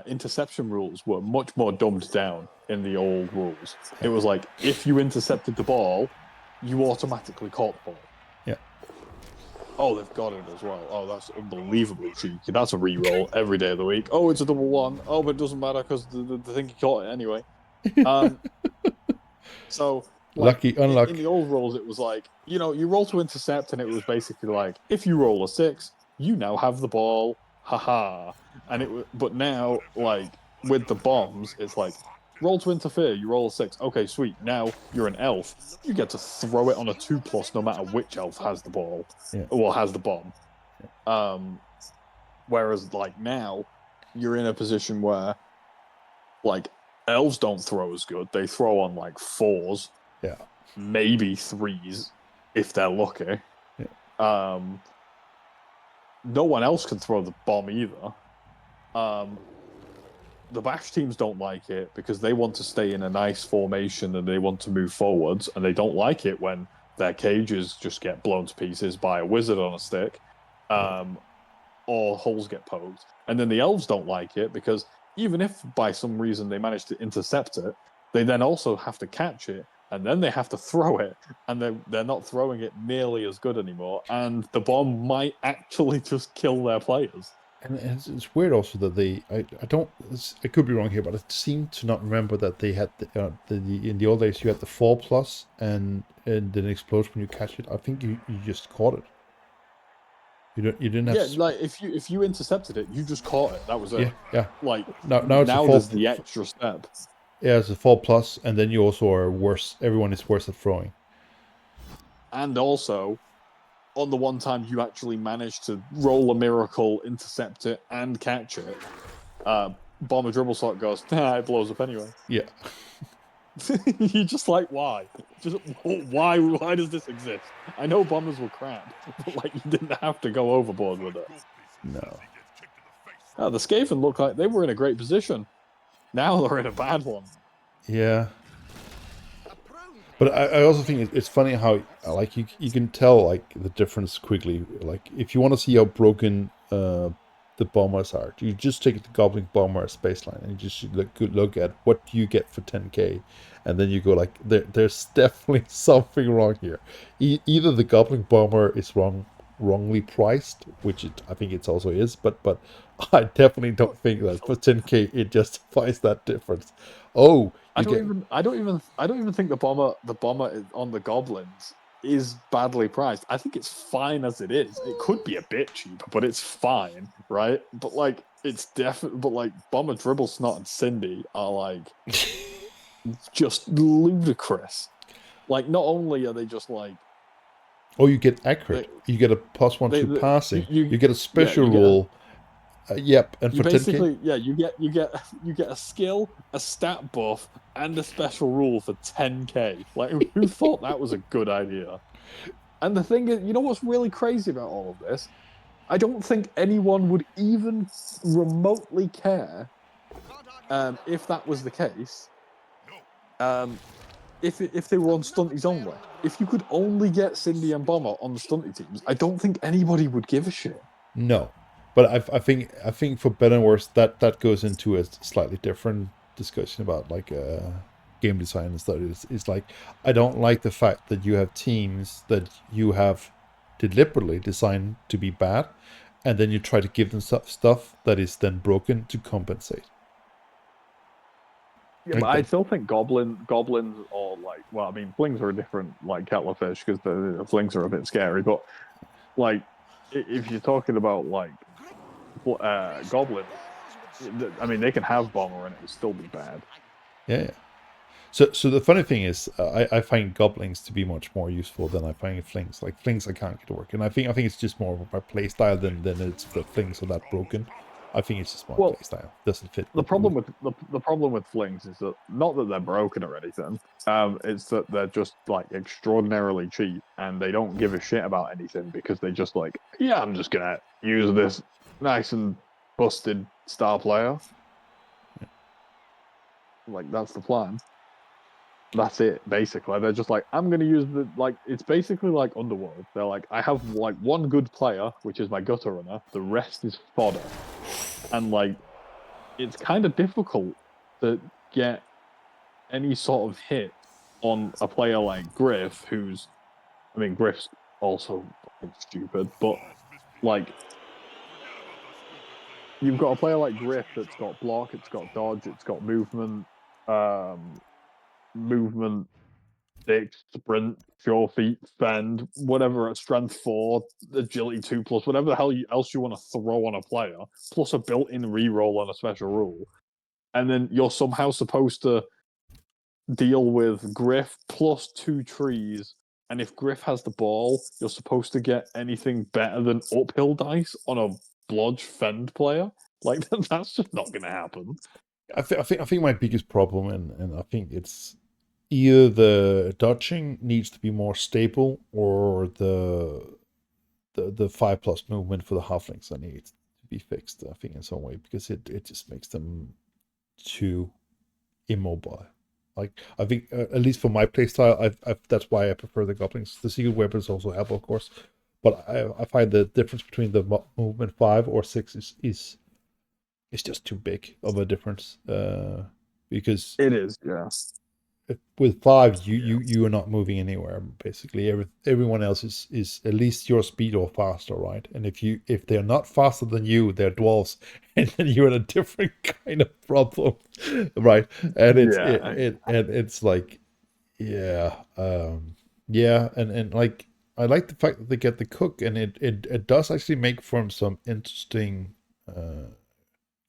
Speaker 2: interception rules were much more dumbed down in the old rules. It was like, if you intercepted the ball, you automatically caught the ball.
Speaker 1: Yeah.
Speaker 2: Oh, they've got it as well. Oh, that's unbelievably cheeky. That's a reroll every day of the week. Oh, it's a double one. Oh, but it doesn't matter because the thing he caught it anyway. So, like,
Speaker 1: Lucky,
Speaker 2: in
Speaker 1: unlucky.
Speaker 2: the old rules, it was like, you roll to intercept, and it was basically like, if you roll a 6, you now have the ball. Haha. But now, like, with the bombs, it's like, roll to interfere, you roll a 6. Okay, sweet. Now you're an elf. You get to throw it on a 2+ no matter which elf has the ball.
Speaker 1: Yeah.
Speaker 2: Well, has the bomb. Whereas, like, now, you're in a position where, like, elves don't throw as good. They throw on like 4s,
Speaker 1: Yeah,
Speaker 2: maybe 3s if they're lucky.
Speaker 1: Yeah.
Speaker 2: No one else can throw the bomb either. The bash teams don't like it because they want to stay in a nice formation and they want to move forwards, and they don't like it when their cages just get blown to pieces by a wizard on a stick, or holes get poked. And then the elves don't like it because even if by some reason they manage to intercept it, they then also have to catch it, and then they have to throw it, and they're not throwing it nearly as good anymore, and the bomb might actually just kill their players.
Speaker 1: And it's weird also that I don't, I could be wrong here, but I seem to not remember that they had in the old days you had the 4+, and then it explodes when you catch it. I think you just caught it. You didn't have.
Speaker 2: Yeah, like if you intercepted it, you just caught it. That was it.
Speaker 1: Yeah.
Speaker 2: Like
Speaker 1: Now it's a
Speaker 2: now
Speaker 1: four.
Speaker 2: there's the extra step.
Speaker 1: Yeah, it's a 4+, and then you also are worse. Everyone is worse at throwing.
Speaker 2: And also, on the one time you actually manage to roll a miracle, intercept it, and catch it, bomber dribble slot goes, it blows up anyway.
Speaker 1: Yeah.
Speaker 2: You're just like, why? Just why? Why does this exist? I know bombers were crap, but like you didn't have to go overboard with it.
Speaker 1: No.
Speaker 2: The Skaven looked like they were in a great position. Now they're in a bad one.
Speaker 1: Yeah. But I also think it's funny how like you can tell like the difference quickly. Like if you want to see how broken the bombers are, you just take the Goblin bomber as baseline and you just look at what you get for 10k, and then you go like there's definitely something wrong here. Either the Goblin bomber is wrongly priced, which I think it also is, but I definitely don't think that for 10k it justifies that difference. Oh,
Speaker 2: I don't even think the bomber on the goblins is badly priced. I think it's fine as it is. It could be a bit cheaper, but it's fine, right? But like it's definitely, but like bomber dribble snot and Cindy are like just ludicrous. Like not only are they just like,
Speaker 1: oh, you get accurate. You get a +1 to passing. You get a special rule. Yep, and
Speaker 2: you
Speaker 1: for 10k,
Speaker 2: basically you get a skill, a stat buff, and a special rule for 10k. Like who thought that was a good idea? And the thing is, you know what's really crazy about all of this? I don't think anyone would even remotely care if that was the case. If they were on stunties only, if you could only get Cindy and Bomber on the stunty teams, I don't think anybody would give a shit.
Speaker 1: no. But I think for better and worse that goes into a slightly different discussion about like game design and stuff. It's like I don't like the fact that you have teams that you have deliberately designed to be bad, and then you try to give them stuff that is then broken to compensate.
Speaker 2: Yeah,
Speaker 1: Like
Speaker 2: but I
Speaker 1: that.
Speaker 2: still think goblins are like, well, I mean, flings are a different like kettle of fish because the flings are a bit scary. But like, if you're talking about like goblins, I mean, they can have bomber and it would still be bad.
Speaker 1: Yeah. So the funny thing is, I find goblins to be much more useful than I find flings. Like flings, I can't get to work, and I think it's just more of my play style than it's the flings are that broken. I think it's just my
Speaker 2: Well,
Speaker 1: play style. Doesn't fit
Speaker 2: the
Speaker 1: with the.
Speaker 2: problem with the problem with flings is that not that they're broken or anything. It's that they're just like extraordinarily cheap and they don't give a shit about anything because they just like, yeah, I'm just gonna use this nice and busted star player. Like that's the plan. That's it, basically. They're just like, I'm gonna use the like it's basically like Underworld. They're like, I have like one good player, which is my gutter runner, the rest is fodder. And like it's kind of difficult to get any sort of hit on a player like Griff, who's I mean Griff's also fucking stupid, but like you've got a player like Griff that's got block, it's got dodge, it's got um movement, six, sprint, sure feet, fend, whatever at strength 4, agility 2+, whatever the hell else you want to throw on a player, plus a built-in reroll and a special rule. And then you're somehow supposed to deal with Griff plus 2 trees. And if Griff has the ball, you're supposed to get anything better than uphill dice on a blodge fend player. Like that's just not going to happen.
Speaker 1: I think my biggest problem, and I think it's either the dodging needs to be more stable, or the 5+ movement for the halflings that needs to be fixed. I think in some way, because it just makes them too immobile. Like I think at least for my playstyle, that's why I prefer the goblins. The secret weapons also help, of course, but I find the difference between the movement 5 or 6 is just too big of a difference. Because
Speaker 2: It is, yeah.
Speaker 1: with 5, you are not moving anywhere. Basically, everyone else is at least your speed or faster, right? And if they're not faster than you, they're dwarves, and then you're in a different kind of problem, right? And it's like, yeah, yeah, and like I like the fact that they get the cook, and it does actually make for some interesting,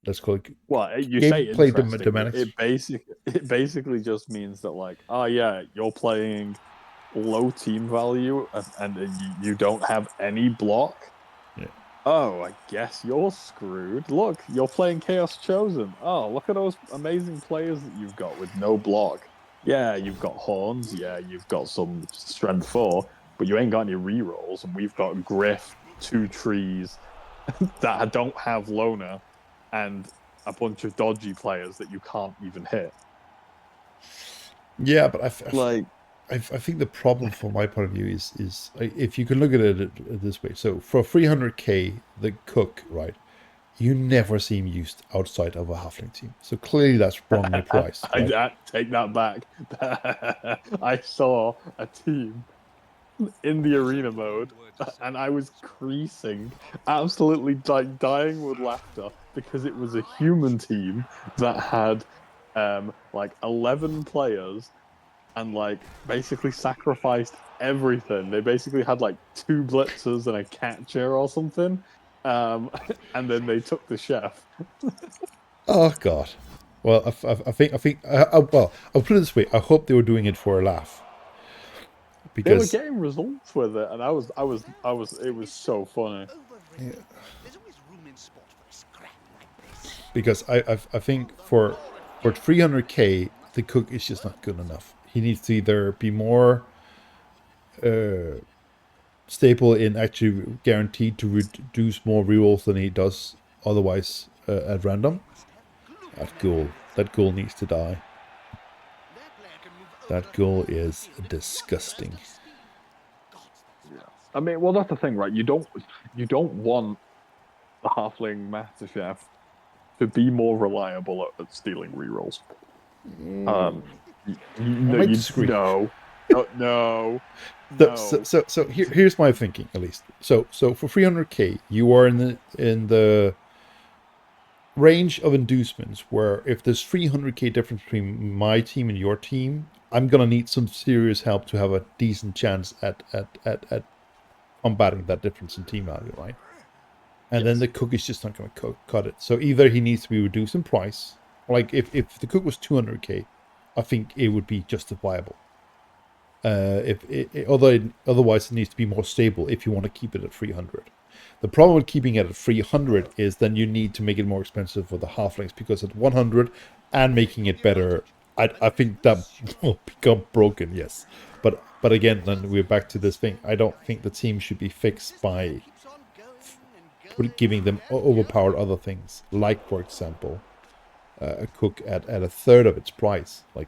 Speaker 1: let's call it
Speaker 2: Well, you say
Speaker 1: gameplay
Speaker 2: interesting.
Speaker 1: dynamics.
Speaker 2: It basically just means that like, oh yeah, you're playing low team value and you don't have any block.
Speaker 1: Yeah.
Speaker 2: Oh, I guess you're screwed. Look, you're playing Chaos Chosen. Oh, look at those amazing players that you've got with no block. Yeah, you've got horns. Yeah, you've got some strength 4, but you ain't got any rerolls. And we've got Griff, 2 trees that don't have loner, and a bunch of dodgy players that you can't even hit.
Speaker 1: Yeah, but
Speaker 2: Like,
Speaker 1: I think the problem from my point of view is if you can look at it this way. So for 300k, the cook, right? You never see him used outside of a halfling team. So clearly that's wrongly priced. Right?
Speaker 2: I take that back. I saw a team in the arena mode, and I was creasing, absolutely dying with laughter because it was a human team that had like 11 players and like basically sacrificed everything. They basically had like 2 blitzers and a catcher or something, and then they took the chef.
Speaker 1: Oh God. Well, I think well, I'll put it this way. I hope they were doing it for a laugh,
Speaker 2: They were
Speaker 1: because
Speaker 2: getting results with it, and it was so funny.
Speaker 1: yeah. Because I think for 300k, the cook is just not good enough. He needs to either be more stable in actually guaranteed to reduce more rerolls than he does otherwise at random. That ghoul needs to die. That ghoul is disgusting.
Speaker 2: Yeah. I mean, well, that's the thing, right? You don't want the halfling master chef to be more reliable at stealing rerolls.
Speaker 1: I might disagree.
Speaker 2: No.
Speaker 1: So here's my thinking, at least. So for 300k, you are in the range of inducements where if there's 300k difference between my team and your team, I'm gonna need some serious help to have a decent chance at combating that difference in team value, right? And then the cook is just not going to cut it. So either he needs to be reduced in price, like if the cook was 200k, I think it would be justifiable. Otherwise it needs to be more stable if you want to keep it at 300. The problem with keeping it at 300 is then you need to make it more expensive for the halflings, because at 100 and making it better, I think that will become broken. Yes, but again, then we're back to this thing. I don't think the team should be fixed by giving them overpowered other things, like for example, a cook at a third of its price. Like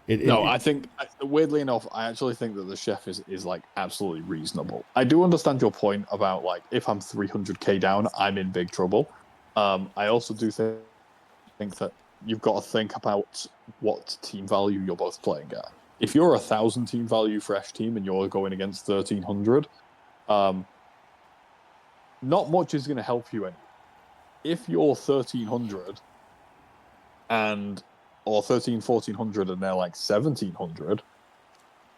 Speaker 2: I think weirdly enough, I actually think that the chef is like absolutely reasonable. I do understand your point about like if I'm 300k down, I'm in big trouble. I also do think that you've got to think about what team value you're both playing at. If you're 1,000 team value fresh team and you're going against 1,300, not much is going to help you anyway. If you're 1,300 or 1,400 and they're like 1,700,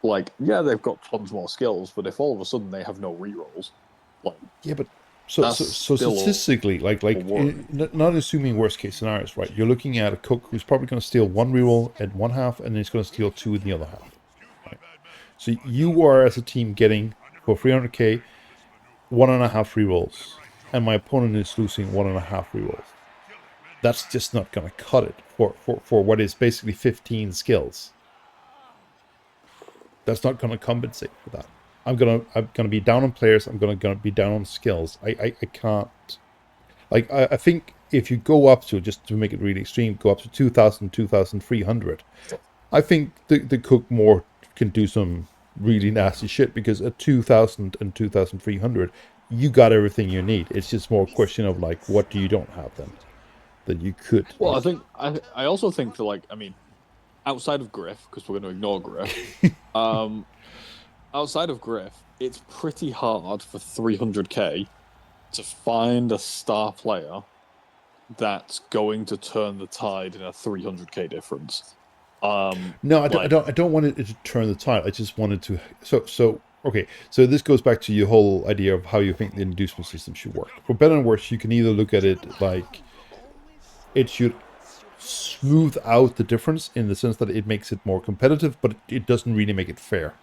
Speaker 2: like, yeah, they've got tons more skills, but if all of a sudden they have no rerolls, like,
Speaker 1: yeah, but so statistically, not assuming worst case scenarios, right? You're looking at a cook who's probably going to steal 1 reroll at one half, and then he's going to steal 2 in the other half. Right? So you are, as a team, getting for 300k 1.5 rerolls, and my opponent is losing 1.5 rerolls. That's just not going to cut it for what is basically 15 skills. That's not going to compensate for that. I'm gonna be down on players. I'm gonna be down on skills. I can't. Like I think if you go up to, just to make it really extreme, go up to 2,000, 2,300. I think the cook more can do some really nasty shit, because at 2,000 and 2,300, you got everything you need. It's just more a question of like, what do you don't have then that you could.
Speaker 2: Well,
Speaker 1: like,
Speaker 2: I also think that, like, I mean, outside of Griff, because we're going to ignore Griff, outside of Griff, it's pretty hard for 300k to find a star player that's going to turn the tide in a 300k difference.
Speaker 1: No,
Speaker 2: Like,
Speaker 1: I don't want it to turn the tide. I just wanted to. Okay. So this goes back to your whole idea of how you think the inducement system should work. For better and worse, you can either look at it like it should smooth out the difference in the sense that it makes it more competitive, but it doesn't really make it fair.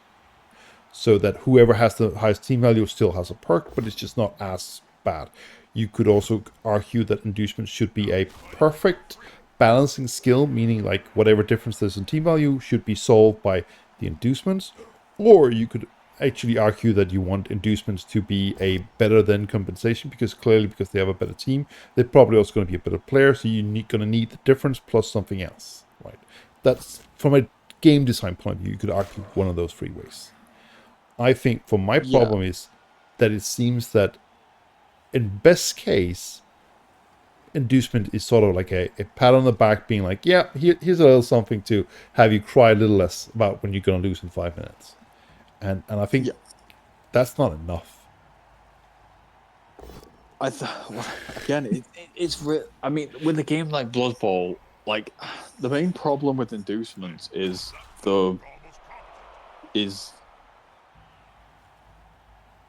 Speaker 1: So that whoever has the highest team value still has a perk, but it's just not as bad. You could also argue that inducements should be a perfect balancing skill, meaning like whatever difference there's in team value should be solved by the inducements. Or you could actually argue that you want inducements to be a better than compensation, because clearly because they have a better team, they're probably also going to be a better player, so you're going to need the difference plus something else, right? That's from a game design point of view, you could argue one of those three ways. I think for my
Speaker 2: yeah,
Speaker 1: problem is that it seems that in best case, inducement is sort of like a pat on the back being like, yeah, here's a little something to have you cry a little less about when you're going to lose in 5 minutes. And I think
Speaker 2: yeah.
Speaker 1: that's not enough.
Speaker 2: Again, it's I mean, with a game like Blood Bowl, like the main problem with inducements is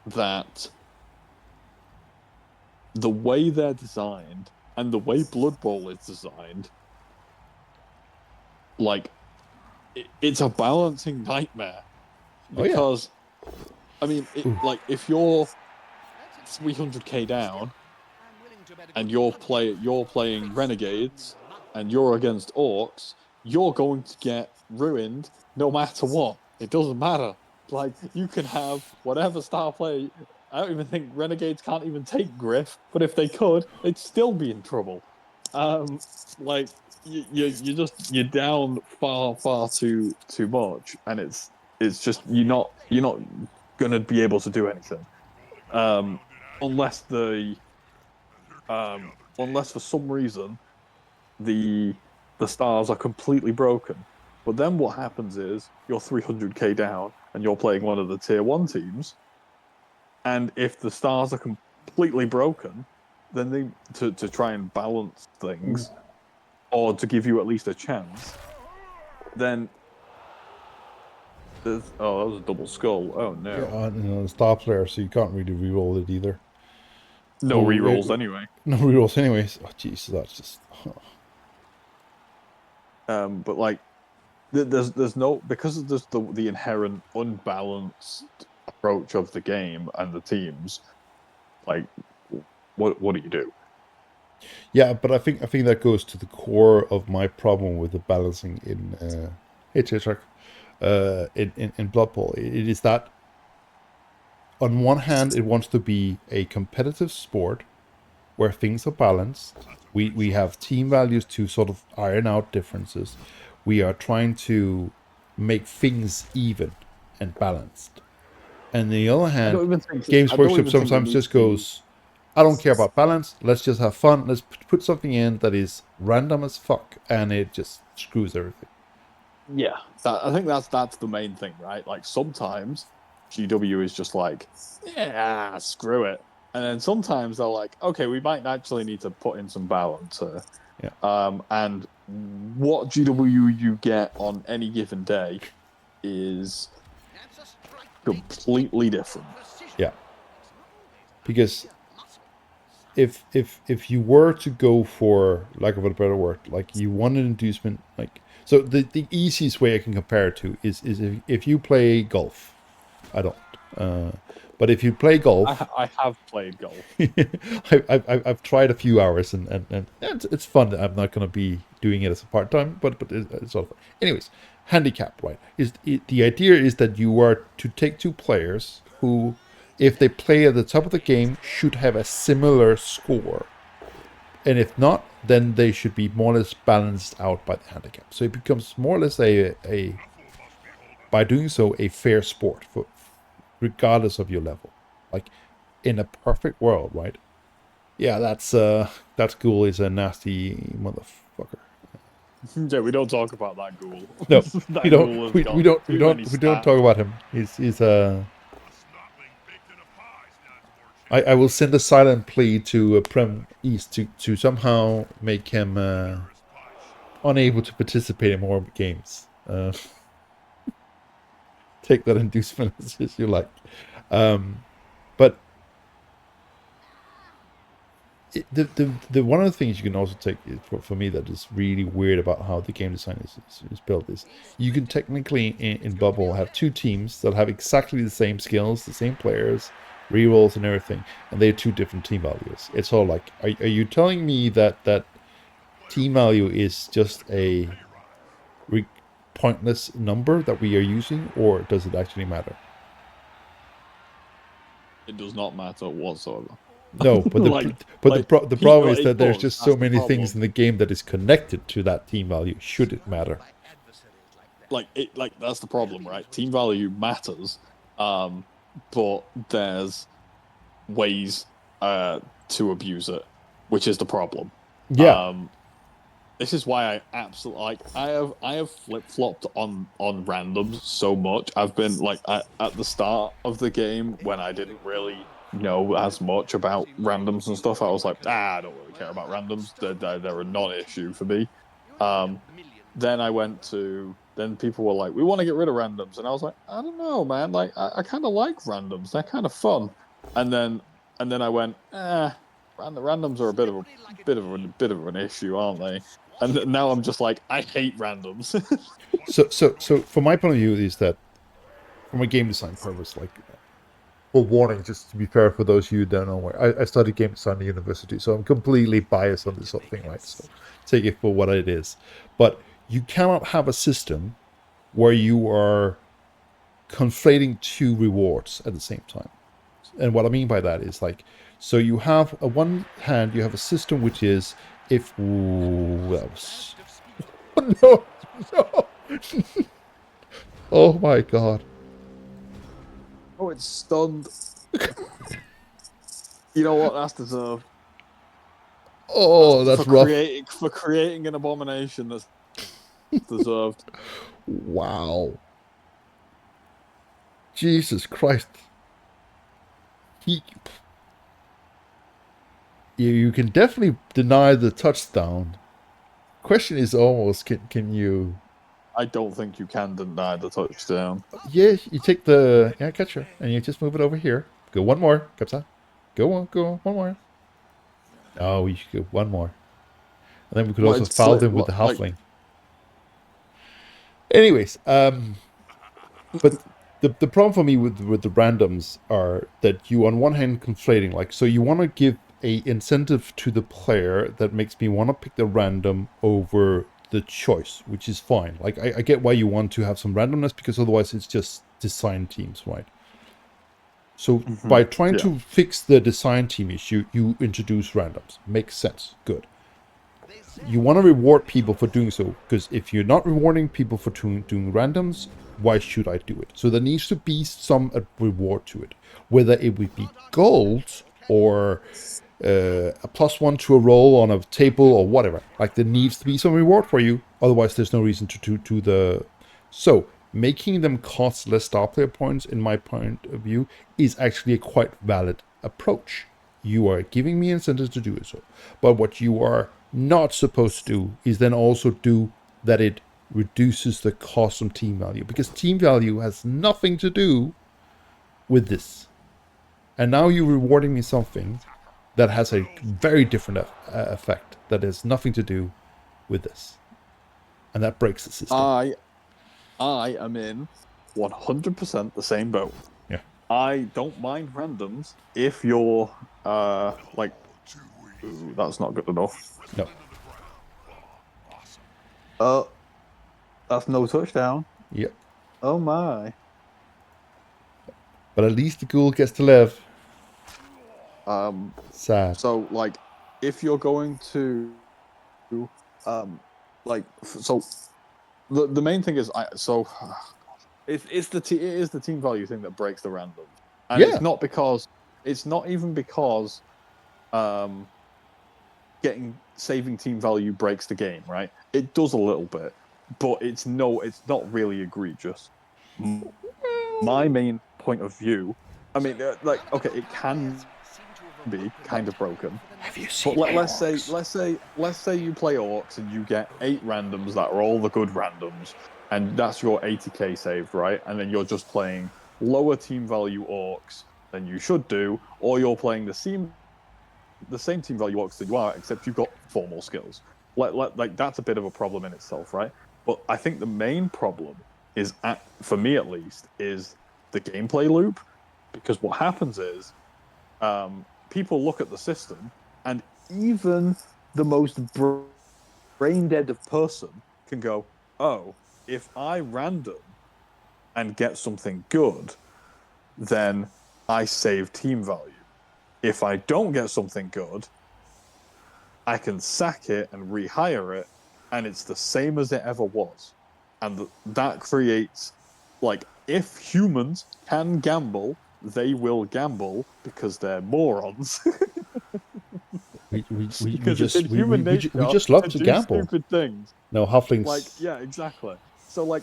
Speaker 2: that the way they're designed and the way Blood Bowl is designed, like it's a balancing nightmare. Because I mean, like if you're 300k down and you're playing Renegades and you're against Orcs, you're going to get ruined no matter what. It doesn't matter. Like you can have whatever star player. I don't even think Renegades can't even take Griff, but if they could, they'd still be in trouble. Like you're down far too much, and it's just you're not gonna be able to do anything unless unless for some reason the the stars are completely broken. But then what happens is you're 300k down and you're playing one of the tier 1 teams, and if the stars are completely broken, then to try and balance things or to give you at least a chance, then that was a double skull. Oh no.
Speaker 1: Yeah, star player, so you can't really reroll it either.
Speaker 2: No rerolls anyway.
Speaker 1: No rerolls anyways. Oh jeez, that's just.
Speaker 2: But like, there's no, because there's the inherent unbalanced approach of the game and the teams. Like, what do you do?
Speaker 1: Yeah, but I think that goes to the core of my problem with the balancing in Electrik, in Blood Bowl. It is that on one hand, it wants to be a competitive sport where things are balanced. We have team values to sort of iron out differences. We are trying to make things even and balanced. And on the other hand, Games Workshop sometimes just goes, I don't care about balance. Let's just have fun. Let's put something in that is random as fuck, and it just screws everything.
Speaker 2: Yeah, I think that's the main thing, right? Like sometimes GW is just like, yeah, screw it, and then sometimes they're like, okay, we might actually need to put in some balance here.
Speaker 1: Yeah.
Speaker 2: And what GW you get on any given day is completely different.
Speaker 1: Yeah. Because if you were to go for, lack of a better word, like you want an inducement, like, so the easiest way I can compare it to is if you play golf. I don't. But if you play golf,
Speaker 2: I have played golf.
Speaker 1: I've tried a few hours and it's fun. I'm not going to be doing it as a part time, but it's all fun. Anyways, handicap, right? The idea is that you are to take two players who, if they play at the top of the game, should have a similar score, and if not, then they should be more or less balanced out by the handicap. So it becomes more or less a by doing so a fair sport for regardless of your level. Like in a perfect world, right? Yeah, that's Ghoul is a nasty motherfucker.
Speaker 2: Yeah, we don't talk about that ghoul.
Speaker 1: No,
Speaker 2: That
Speaker 1: we
Speaker 2: ghoul
Speaker 1: don't.
Speaker 2: has got too many
Speaker 1: We don't
Speaker 2: stats.
Speaker 1: talk about him. I will send a silent plea to Prem East to somehow make him unable to participate in more games. Take that inducement as you like. But the one of the things you can also take for me that is really weird about how the game design is built is you can technically in Bubble have two teams that have exactly the same skills, the same players, rerolls and everything, and they're two different team values. It's all like, are you telling me that team value is just a pointless number that we are using, or does it actually matter?
Speaker 2: It does not matter whatsoever.
Speaker 1: No, but
Speaker 2: like,
Speaker 1: the problem is
Speaker 2: it
Speaker 1: that there's
Speaker 2: does.
Speaker 1: just
Speaker 2: That's
Speaker 1: so
Speaker 2: the
Speaker 1: many things
Speaker 2: problem.
Speaker 1: in the game that is connected to that team value. Should it matter?
Speaker 2: Like that's the problem, right? Team value matters, but there's ways to abuse it, which is the problem.
Speaker 1: Yeah,
Speaker 2: Um, this is why I absolutely like. I have flip flopped on randoms so much. I've been like at the start of the game when I didn't really know as much about randoms and stuff. I was like, I don't really care about randoms. They're a non-issue for me. Um, then I went to then people were like, we want to get rid of randoms, and I was like, I don't know, man. Like I kind of like randoms. They're kind of fun. And then I went, randoms are a bit of an issue, aren't they? And now I'm just like, I hate randoms.
Speaker 1: so from my point of view is that from a game design purpose, like for warning, just to be fair for those of you who don't know, where I studied game design at university, so I'm completely biased on this whole thing, right? So take it for what it is. But you cannot have a system where you are conflating two rewards at the same time. And what I mean by that is like, so you have on one hand you have a system which is if ooh, that was no no oh my god.
Speaker 2: Oh, it's stunned. You know what? That's deserved.
Speaker 1: Oh, that's rough.
Speaker 2: For creating an abomination. That's deserved.
Speaker 1: Wow. Jesus Christ. He you can definitely deny the touchdown. Question is almost can you
Speaker 2: I don't think you can deny the touchdown.
Speaker 1: yeah, you take the catcher and you just move it over here. Go one more, Kapsa. Go on, one more. Oh, we should go one more. And then we could
Speaker 2: Well,
Speaker 1: also
Speaker 2: it's
Speaker 1: foul them with the
Speaker 2: like
Speaker 1: halfling. Anyways, but the problem for me with the randoms are that you on one hand conflating, like, so you want to give a incentive to the player that makes me want to pick the random over the choice, which is fine. Like I get why you want to have some randomness because otherwise it's just design teams, right? So by trying
Speaker 2: yeah.
Speaker 1: to fix the design team issue, you introduce randoms. Makes sense. Good. You want to reward people for doing so, because if you're not rewarding people for doing randoms, why should I do it? So there needs to be some reward to it, whether it would be gold or a +1 to a roll on a table or whatever. Like there needs to be some reward for you, otherwise there's no reason to do the. So making them cost less star player points, in my point of view, is actually a quite valid approach. You are giving me incentives to do it so. But what you are not supposed to do is then also do that it reduces the cost of team value, because team value has nothing to do with this. And now you're rewarding me something that has a very different effect that has nothing to do with this. And that breaks the system.
Speaker 2: I am in 100% the same boat.
Speaker 1: Yeah.
Speaker 2: I don't mind randoms if you're like, ooh, that's not good enough.
Speaker 1: No.
Speaker 2: Uh, that's no touchdown.
Speaker 1: Yep.
Speaker 2: Oh my.
Speaker 1: But at least the ghoul gets to live.
Speaker 2: Um,
Speaker 1: Sad.
Speaker 2: so like, if you're going to, um, like, so the main thing is it is the team value thing that breaks the randoms, and
Speaker 1: Yeah.
Speaker 2: it's not even because um saving team value breaks the game, right? It does a little bit, but it's not really egregious. My main point of view, I mean, okay, it can be kind of broken.
Speaker 1: Have you
Speaker 2: But
Speaker 1: seen
Speaker 2: let's say you play orcs and you get 8 randoms that are all the good randoms, and that's your 80k saved, right? And then you're just playing lower team value orcs than you should do, or you're playing the same team value orcs that you are, except you've got 4 more skills. Like that's a bit of a problem in itself, right? But I think the main problem is, for me at least, is the gameplay loop, because what happens is people look at the system, and even the most brain dead of person can go, oh, if I random and get something good, then I save team value. If I don't get something good, I can sack it and rehire it, and it's the same as it ever was. And that creates, like, if humans can gamble, they will gamble because they're morons. Because it's in human nature
Speaker 1: we just love
Speaker 2: to
Speaker 1: to
Speaker 2: do
Speaker 1: gamble.
Speaker 2: stupid things.
Speaker 1: No,
Speaker 2: Like,
Speaker 1: halflings.
Speaker 2: yeah, exactly. So,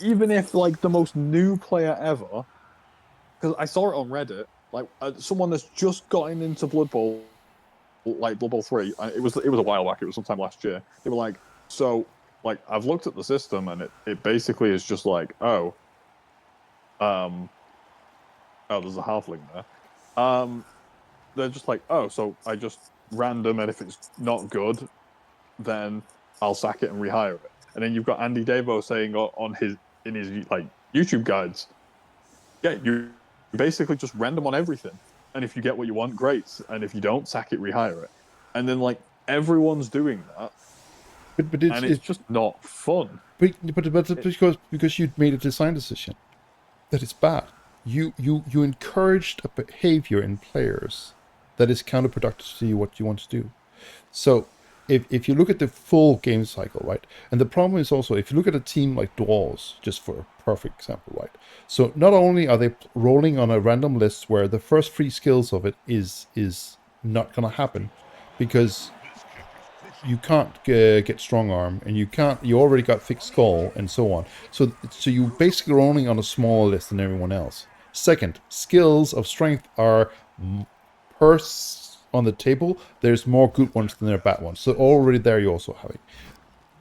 Speaker 2: even if like the most new player ever, because I saw it on Reddit, like someone that's just gotten into Blood Bowl, like Blood Bowl 3. It was a while back. It was sometime last year. They were like, so like I've looked at the system, and it basically is just like, um, there's a halfling there. They're just like, oh, so I just random, and if it's not good, then I'll sack it and rehire it. And then you've got Andy Davo saying on his like YouTube guides, yeah, you basically just random on everything, and if you get what you want, great, and if you don't, sack it, rehire it, and then like everyone's doing that,
Speaker 1: But
Speaker 2: and it's just not fun.
Speaker 1: but because you made a design decision that is bad. You encouraged a behavior in players that is counterproductive to what you want to do. So if you look at the full game cycle, right, and the problem is also if you look at a team like Dwalls, just for a perfect example, right. So not only are they rolling on a random list where the first 3 skills of it is not gonna happen, because you can't get strong arm, and you already got thick skull and so on. So you basically are only on a smaller list than everyone else. Second, skills of strength are per on the table. There's more good ones than there are bad ones. So already there you also have it.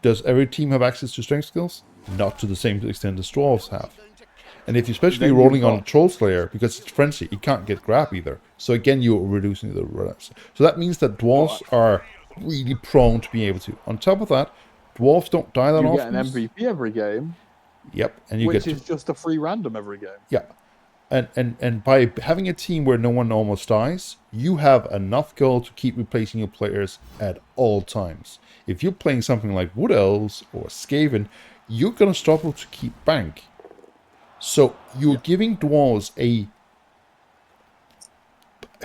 Speaker 1: Does every team have access to strength skills? Not to the same extent as dwarves have. And if you're especially
Speaker 2: Then you've
Speaker 1: rolling on a
Speaker 2: got
Speaker 1: troll slayer, because it's frenzy, it can't get grab either. So again, you're reducing the reps. So that means that dwarves are really prone to being able to. On top of that, dwarves don't die that
Speaker 2: you get an
Speaker 1: often.
Speaker 2: MVP every game,
Speaker 1: Yep, and you
Speaker 2: which
Speaker 1: get
Speaker 2: is just a free random every game.
Speaker 1: yeah, and by having a team where no one almost dies, you have enough gold to keep replacing your players at all times. If you're playing something like Wood Elves or Skaven, you're gonna struggle to keep bank. So you're
Speaker 2: Yeah.
Speaker 1: giving dwarves a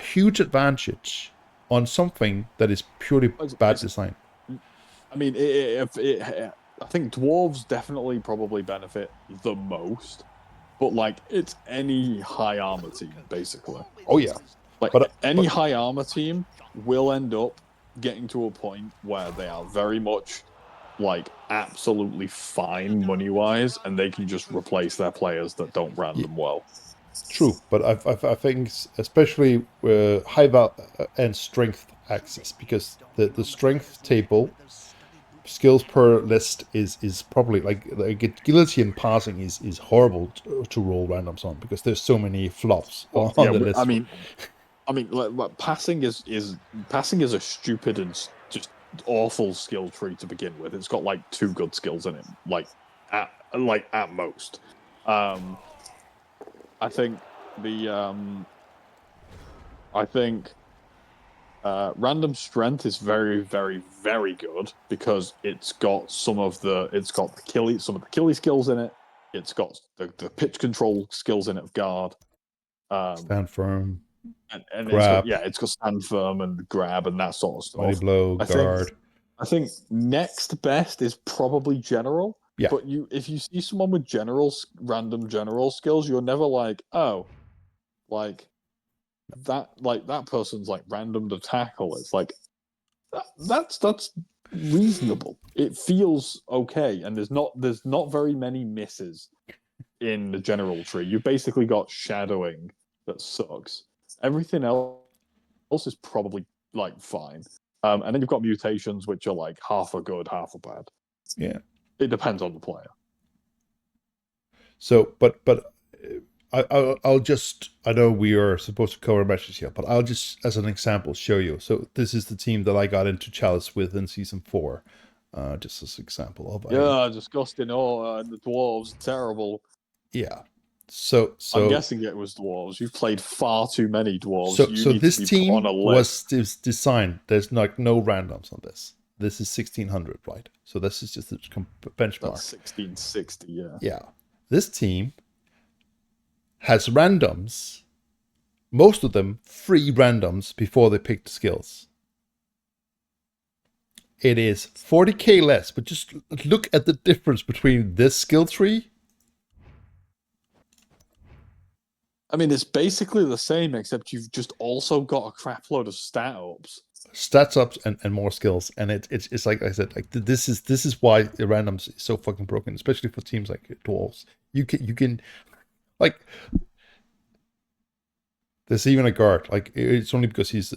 Speaker 1: huge advantage on something that is purely bad
Speaker 2: It's
Speaker 1: design.
Speaker 2: I mean, I think dwarves definitely probably benefit the most, but like it's any high armor team basically.
Speaker 1: Oh yeah,
Speaker 2: Like any
Speaker 1: but
Speaker 2: high armor team will end up getting to a point where they are very much like absolutely fine money wise, and they can just replace their players that don't
Speaker 1: yeah,
Speaker 2: random well.
Speaker 1: true. But I think especially high val and strength axis, because the strength table skills per list is probably like agility and passing is horrible to roll randoms on, because there's so many flops
Speaker 2: Well,
Speaker 1: on
Speaker 2: yeah,
Speaker 1: the
Speaker 2: I
Speaker 1: list.
Speaker 2: mean, like, passing is a stupid and just awful skill tree to begin with. It's got like 2 good skills in it, at most. Um, I think the I think random strength is very, very, very good because some of the killy skills in it. It's got the pitch control skills in it of guard. Um,
Speaker 1: Stand firm,
Speaker 2: and
Speaker 1: grab,
Speaker 2: it's got stand firm and grab and that sort of
Speaker 1: body
Speaker 2: stuff.
Speaker 1: blow,
Speaker 2: I think
Speaker 1: guard.
Speaker 2: I think next best is probably general.
Speaker 1: Yeah,
Speaker 2: But if you see someone with random general skills, you're never like, oh, like that person's like random to tackle. It's like that's reasonable. It feels okay, and there's not very many misses in the general tree. You've basically got shadowing that sucks. Everything else is probably like fine. And then you've got mutations which are like half a good, half a bad.
Speaker 1: Yeah.
Speaker 2: It depends on the player.
Speaker 1: So, but I'll just, I know we are supposed to cover matches here, but I'll just, as an example, show you. So this is the team that I got into Chalice with in season 4. Just as an example of
Speaker 2: Yeah, disgusting. Oh, and the dwarves, terrible.
Speaker 1: yeah. So
Speaker 2: I'm guessing it was dwarves. You've played far too many dwarves. You
Speaker 1: so
Speaker 2: need to
Speaker 1: this
Speaker 2: be put on
Speaker 1: team
Speaker 2: a
Speaker 1: was
Speaker 2: list.
Speaker 1: designed. There's like no randoms on this. This is 1600, right? So this is just a benchmark.
Speaker 2: That's 1660. Yeah.
Speaker 1: Yeah. This team has randoms, most of them free randoms before they pick the skills. It is 40k less, but just look at the difference between this skill tree.
Speaker 2: I mean, it's basically the same, except you've just also got a crap load of stat ups.
Speaker 1: Stats ups and more skills, and it's like I said, like this is why the randoms is so fucking broken, especially for teams like dwarves. You can like there's even a guard. Like it's only because he's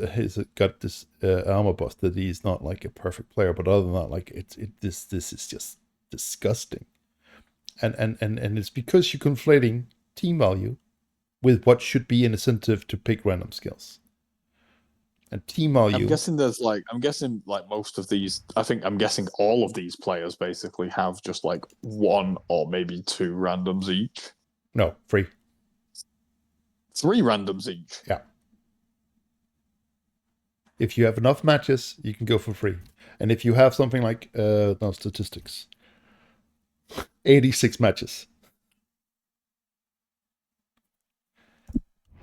Speaker 1: got this armor bust that he's not like a perfect player. But other than that, like this is just disgusting. And it's because you're conflating team value with what should be an incentive to pick random skills. And team value.
Speaker 2: I'm guessing most of these. I'm guessing all of these players basically have just like one or maybe two randoms each.
Speaker 1: No, free.
Speaker 2: 3 randoms each.
Speaker 1: Yeah. If you have enough matches, you can go for free. And if you have something like no statistics, 86 matches.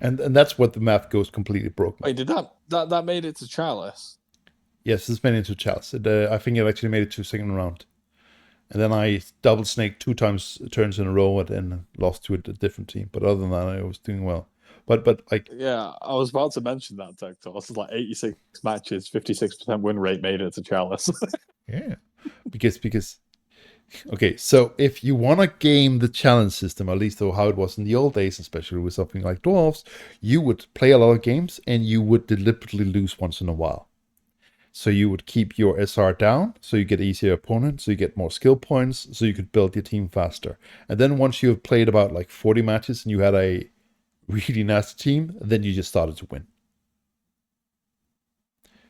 Speaker 1: And that's what the math goes completely broken.
Speaker 2: Wait, did that made it to Chalice?
Speaker 1: Yes, this made it to Chalice. I think it actually made it to second round. And then I double snaked 2 turns in a row and then lost to a different team. But other than that, I was doing well. But like
Speaker 2: yeah, I was about to mention that, Tector. This is like 86 matches, 56% win rate made it to Chalice.
Speaker 1: yeah, because okay, so if you want to game the challenge system, at least how it was in the old days, especially with something like dwarves, you would play a lot of games and you would deliberately lose once in a while. So you would keep your SR down, so you get easier opponents, so you get more skill points, so you could build your team faster. And then once you have played about like 40 matches and you had a really nasty team, then you just started to win.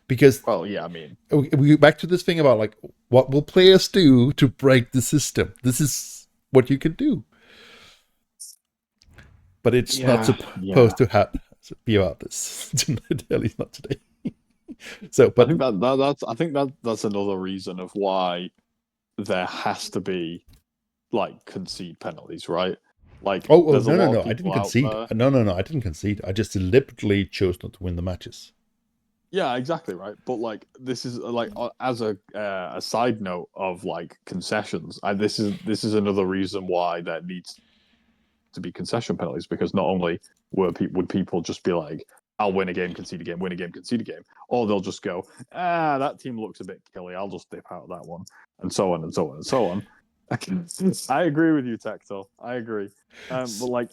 Speaker 1: Because
Speaker 2: well, yeah, I mean,
Speaker 1: we back to this thing about like what will players do to break the system. This is what you can do, but it's not supposed to be about this. At least not today. So, but
Speaker 2: I think that's another reason of why there has to be like concede penalties, right? Like,
Speaker 1: no, I didn't concede. No, I didn't concede. I just deliberately chose not to win the matches.
Speaker 2: Yeah, exactly right. But like, this is like as a side note of like concessions. This is another reason why there needs to be concession penalties, because not only would people just be like, I'll win a game, concede a game, win a game, concede a game, or they'll just go, that team looks a bit killy, I'll just dip out of that one, and so on and so on and so on. I agree with you, Tector. I agree. But like,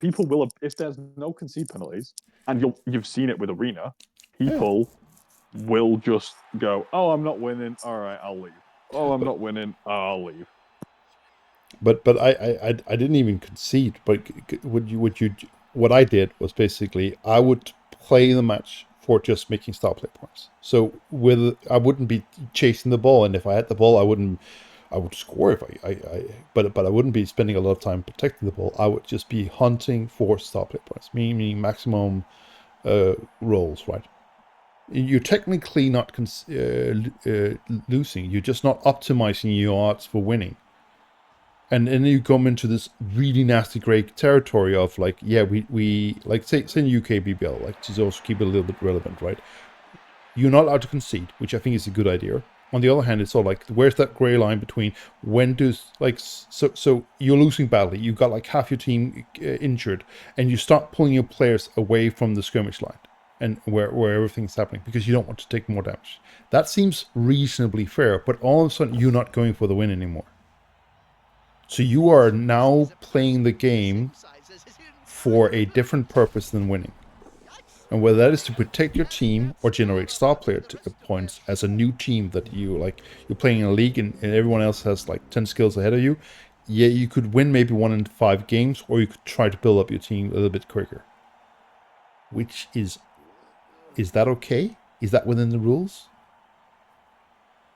Speaker 2: people will, if there's no concede penalties, and you've seen it with Arena, people will just go, oh, I'm not winning. All right, I'll leave. Oh, I'm not winning. I'll leave.
Speaker 1: But I didn't even concede. But what I did was basically I would play the match for just making star play points. So I wouldn't be chasing the ball, and if I had the ball, I would score if but I wouldn't be spending a lot of time protecting the ball. I would just be hunting for star play points, meaning maximum rolls, right? You're technically not losing. You're just not optimizing your odds for winning. And then you come into this really nasty gray territory of like, yeah, we like say in UKBBL, like to also keep it a little bit relevant, right? You're not allowed to concede, which I think is a good idea. on the other hand, it's all like, where's that gray line between when does, like, so you're losing badly, you've got like half your team injured, and you start pulling your players away from the skirmish line and where everything's happening because you don't want to take more damage. That seems reasonably fair, but all of a sudden you're not going for the win anymore. So you are now playing the game for a different purpose than winning. And whether that is to protect your team or generate star player points as a new team that you like, you're playing in a league and everyone else has like 10 skills ahead of you. Yeah, you could win maybe 1 in 5 games, or you could try to build up your team a little bit quicker. Which is that okay? Is that within the rules?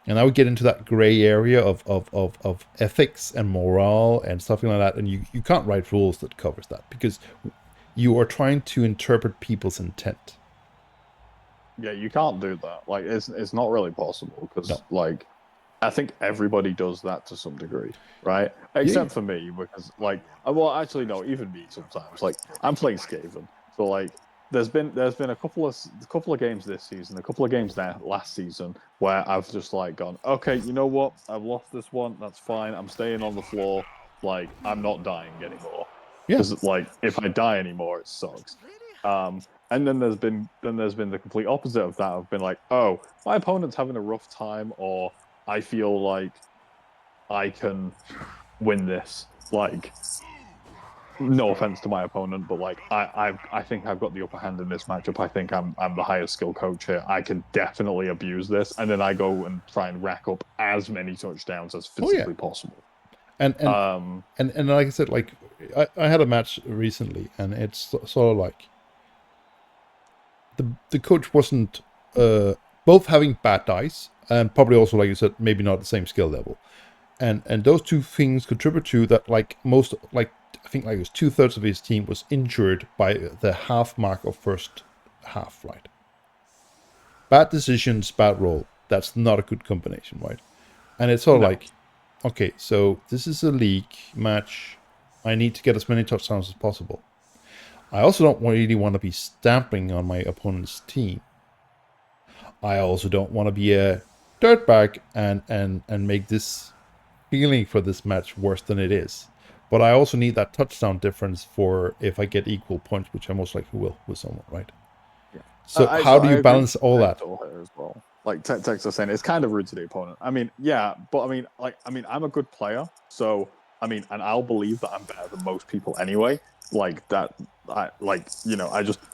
Speaker 1: And I would get into that gray area of ethics and morale and stuff like that. And you can't write rules that covers that because you are trying to interpret people's intent.
Speaker 2: Yeah, you can't do that. Like, it's not really possible because,
Speaker 1: No.
Speaker 2: like, I think everybody does that to some degree, right? Except for me, because, like, well, actually, no, even me sometimes. Like, I'm playing Skaven, so like, there's been a couple of games this season, a couple of games there last season where I've just like gone, okay, you know what? I've lost this one. That's fine. I'm staying on the floor. Like, I'm not dying anymore.
Speaker 1: Yeah.
Speaker 2: Because like, if I die anymore, it sucks. And then there's been the complete opposite of that. I've been like, oh, my opponent's having a rough time, or I feel like I can win this. Like, no offense to my opponent, but like I think I've got the upper hand in this matchup. I think I'm the highest skill coach here. I can definitely abuse this, and then I go and try and rack up as many touchdowns as physically possible.
Speaker 1: And like I said, like I had a match recently, and it's sort of like the coach wasn't both having bad dice and probably also, like you said, maybe not the same skill level, and those two things contribute to that. Like most, like I think like it was 2/3 of his team was injured by the half mark of first half, right? Bad decisions, bad roll. That's not a good combination, right? And it's all like, okay, so this is a league match. I need to get as many touchdowns as possible. I also don't really want to be stamping on my opponent's team. I also don't want to be a dirtbag and make this feeling for this match worse than it is. But I also need that touchdown difference for if I get equal points, which I most likely will with someone, right?
Speaker 2: Yeah.
Speaker 1: So how do you balance all that?
Speaker 2: As well. Like Tex was saying, it's kind of rude to the opponent. I mean, yeah, but I'm a good player, so I mean, and I'll believe that I'm better than most people anyway. Like that,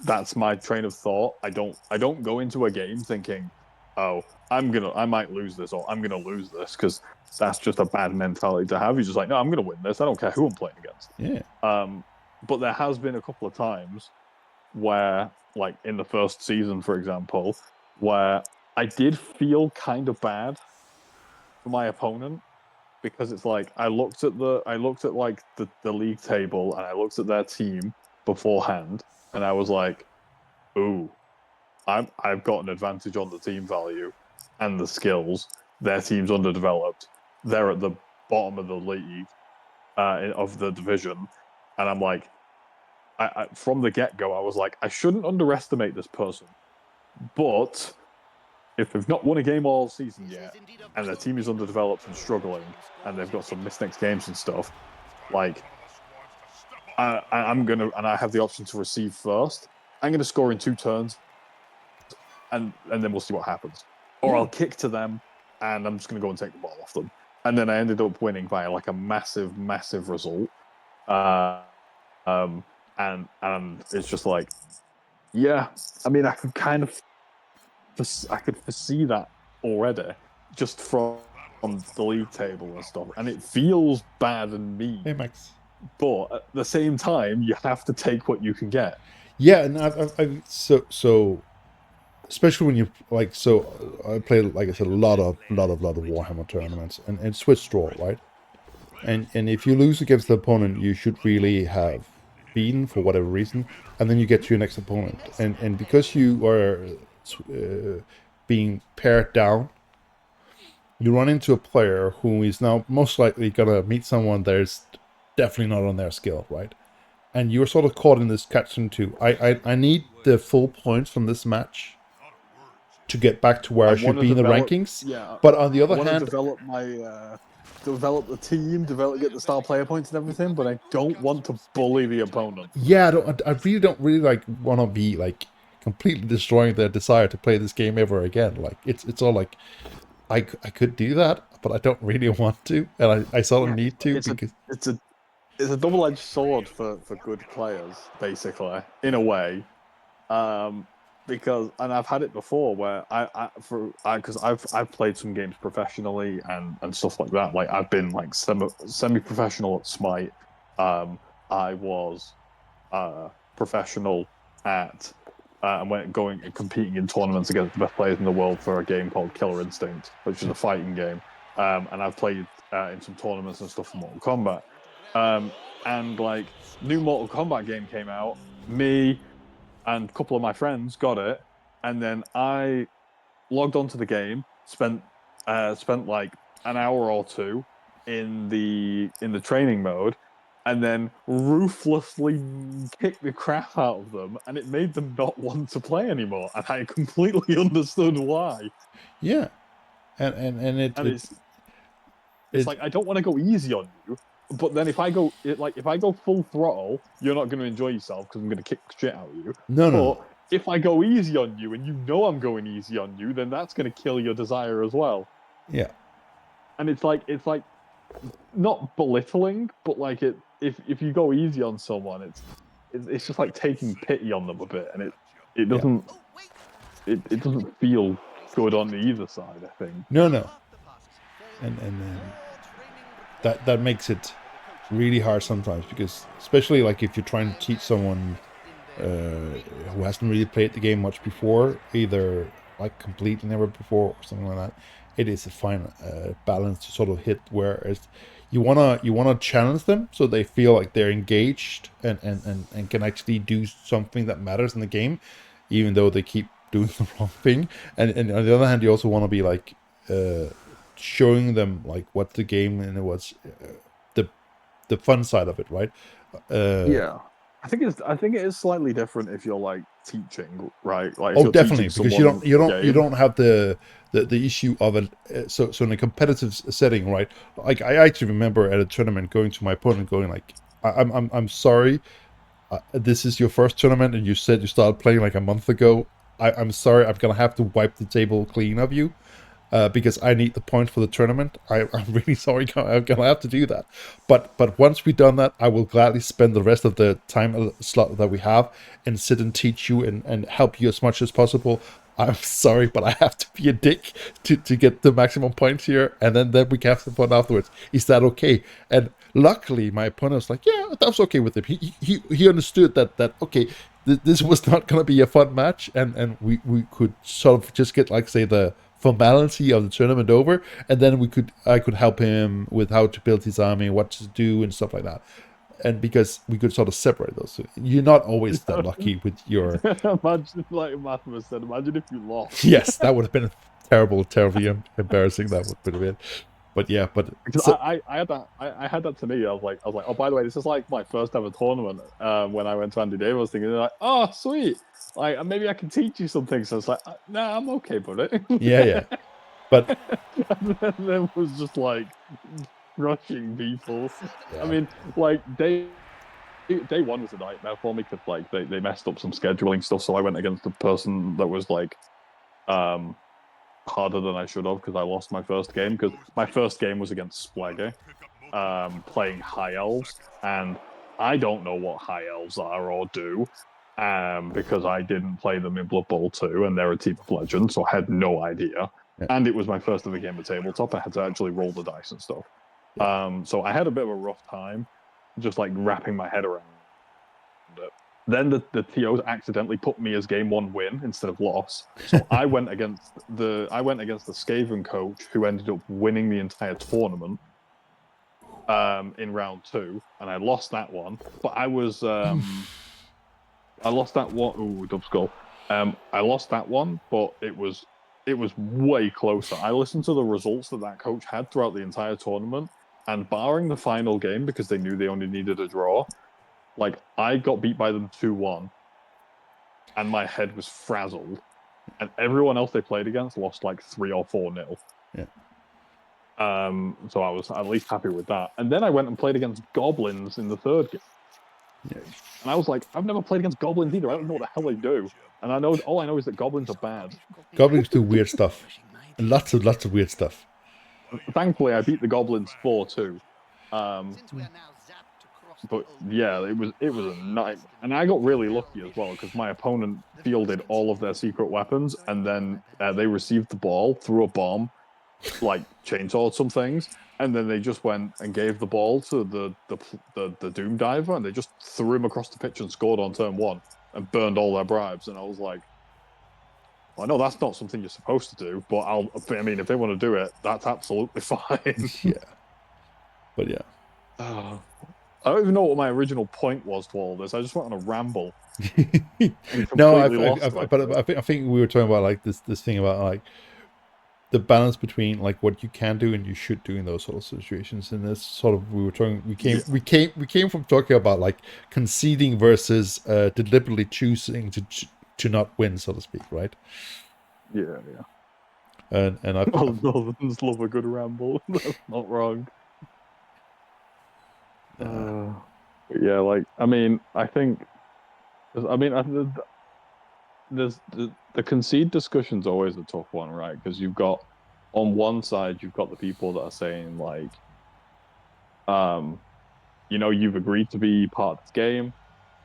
Speaker 2: that's my train of thought. I don't go into a game thinking, oh, I might lose this, or I'm gonna lose this, because that's just a bad mentality to have. You're just like, no, I'm gonna win this. I don't care who I'm playing against.
Speaker 1: Yeah.
Speaker 2: But there has been a couple of times where, like in the first season, for example, where I did feel kind of bad for my opponent, because it's like I looked at like the league table, and I looked at their team beforehand, and I was like, ooh, I've got an advantage on the team value and the skills. Their team's underdeveloped. They're at the bottom of the league, of the division, and I'm like, I from the get-go, I was like, I shouldn't underestimate this person, but if they've not won a game all season yet, and their team is underdeveloped and struggling, and they've got some missed next games and stuff, like, I'm gonna, and I have the option to receive first, I'm gonna score in 2 turns, and then we'll see what happens. Or I'll kick to them, and I'm just gonna go and take the ball off them. And then I ended up winning by like a massive, massive result. And it's just like, yeah, I mean, I could kind of, I could foresee that already, just from the league table and stuff, and it feels bad and mean.
Speaker 1: Hey, Max.
Speaker 2: But at the same time, you have to take what you can get.
Speaker 1: Yeah, and so especially when you like, so I played, like I said, a lot of Warhammer tournaments, and Swiss draw, right? And if you lose against the opponent you should really have beaten for whatever reason, and then you get to your next opponent, and because you are being pared down, you run into a player who is now most likely gonna meet someone that's definitely not on their skill, right? And you're sort of caught in this catch-22. I need the full points from this match to get back to where I should be in the rankings.
Speaker 2: Yeah,
Speaker 1: But on the other
Speaker 2: I want
Speaker 1: hand,
Speaker 2: to develop my develop the team, get the star player points and everything, but I don't want to bully the opponent.
Speaker 1: yeah, I really don't really like want to be like completely destroying their desire to play this game ever again. Like it's all like I could do that, but I don't really want to, and I sort of need to because
Speaker 2: It's a double-edged sword for good players, basically, in a way. Because I've had it before where because I've played some games professionally and stuff like that. Like I've been like semi-professional at Smite. I was professional at and went going and competing in tournaments against the best players in the world for a game called Killer Instinct, which is a fighting game. And I've played in some tournaments and stuff for Mortal Kombat. And like new Mortal Kombat game came out, me and a couple of my friends got it, and then I logged onto the game, spent like an hour or two in the training mode, and then ruthlessly kicked the crap out of them, and it made them not want to play anymore. And I completely understood why.
Speaker 1: yeah, and
Speaker 2: It's like I don't want to go easy on you, but then if I go full throttle, you're not going to enjoy yourself because I'm going to kick shit out of you.
Speaker 1: no.
Speaker 2: But if I go easy on you and you know I'm going easy on you, then that's going to kill your desire as well.
Speaker 1: Yeah.
Speaker 2: And it's like not belittling, but like if you go easy on someone, it's just like taking pity on them a bit, and it doesn't it doesn't feel good on either side, I think.
Speaker 1: No. And that makes it really hard sometimes because especially like if you're trying to teach someone who hasn't really played the game much before, either like completely never before or something like that, it is a fine balance to sort of hit where you wanna challenge them so they feel like they're engaged and can actually do something that matters in the game, even though they keep doing the wrong thing. And on the other hand, you also want to be like showing them like what the game and what's the fun side of it, right?
Speaker 2: Yeah. I think it is slightly different if you're like teaching, right? Like if
Speaker 1: Oh,
Speaker 2: you're
Speaker 1: definitely,
Speaker 2: teaching
Speaker 1: because
Speaker 2: someone
Speaker 1: you don't have the issue of it. So in a competitive setting, right? Like I actually remember at a tournament going to my opponent, going like, I'm sorry, this is your first tournament, and you said you started playing like a month ago. I'm sorry, I'm gonna have to wipe the table clean of you. Because I need the point for the tournament. I'm really sorry, I'm gonna have to do that. But once we've done that, I will gladly spend the rest of the time slot that we have and sit and teach you and help you as much as possible. I'm sorry, but I have to be a dick to get the maximum points here, and then we can have some fun afterwards. Is that okay? And luckily, my opponent was like, yeah, that was okay with him. He understood that okay, this was not gonna be a fun match, and we could sort of just get like say the formality of the tournament over, and then I could help him with how to build his army, what to do, and stuff like that. And because we could sort of separate those, you're not always that lucky with your.
Speaker 2: Imagine, like Mathemus said, imagine if you lost.
Speaker 1: Yes, that would have been terribly embarrassing. That would have been. But yeah, but
Speaker 2: Because
Speaker 1: so,
Speaker 2: I had that to me. I was like, oh, by the way, this is like my first ever tournament. When I went to Andy Davis, thinking like, oh, sweet, like maybe I can teach you some things. So it's like, nah, I'm okay, buddy.
Speaker 1: yeah, but
Speaker 2: And then there was just like rushing people. I
Speaker 1: yeah,
Speaker 2: mean, like day one was a nightmare for me because like they messed up some scheduling stuff. So I went against the person that was like harder than I should have because I lost my first game because my first game was against Splaggy, playing High Elves, and I don't know what High Elves are or do, because I didn't play them in Blood Bowl 2, and they're a team of legends, so I had no idea.
Speaker 1: yeah,
Speaker 2: And it was my first ever game of tabletop. I had to actually roll the dice and stuff.
Speaker 1: yeah.
Speaker 2: So I had a bit of a rough time, just like wrapping my head around it. Then the TOs accidentally put me as game one win instead of loss. So I went against the Skaven coach who ended up winning the entire tournament in round two, and I lost that one. But I was I lost that one. Ooh, dub skull. I lost that one, but it was way closer. I listened to the results that coach had throughout the entire tournament, and barring the final game because they knew they only needed a draw, like I got beat by them 2-1, and my head was frazzled. and everyone else they played against lost like 3 or 4-0.
Speaker 1: Yeah.
Speaker 2: So I was at least happy with that. And then I went and played against goblins in the third game.
Speaker 1: Yeah.
Speaker 2: And I was like, I've never played against goblins either. I don't know what the hell they do. And all I know is that goblins are bad.
Speaker 1: Goblins do weird stuff. And lots of weird stuff.
Speaker 2: Thankfully, I beat the goblins 4-2. But yeah, it was a nightmare. And I got really lucky as well because my opponent fielded all of their secret weapons, and then they received the ball, threw a bomb, like chainsawed some things, and then they just went and gave the ball to the Doom Diver, and they just threw him across the pitch and scored on turn 1 and burned all their bribes. And I was like, well, I know that's not something you're supposed to do, but I mean, if they want to do it, that's absolutely fine.
Speaker 1: Yeah. But yeah.
Speaker 2: I don't even know what my original point was to all this. I just went on a ramble.
Speaker 1: No, I think we were talking about like this thing about like the balance between like what you can do and you should do in those sort of situations. And this sort of we came from talking about like conceding versus deliberately choosing to not win, so to speak, right?
Speaker 2: Yeah.
Speaker 1: And I
Speaker 2: Northerns love a good ramble. That's not wrong. Yeah, like I mean, I think, I mean, there's the concede discussion's always a tough one, right? Because you've got on one side you've got the people that are saying like, you've agreed to be part of this game.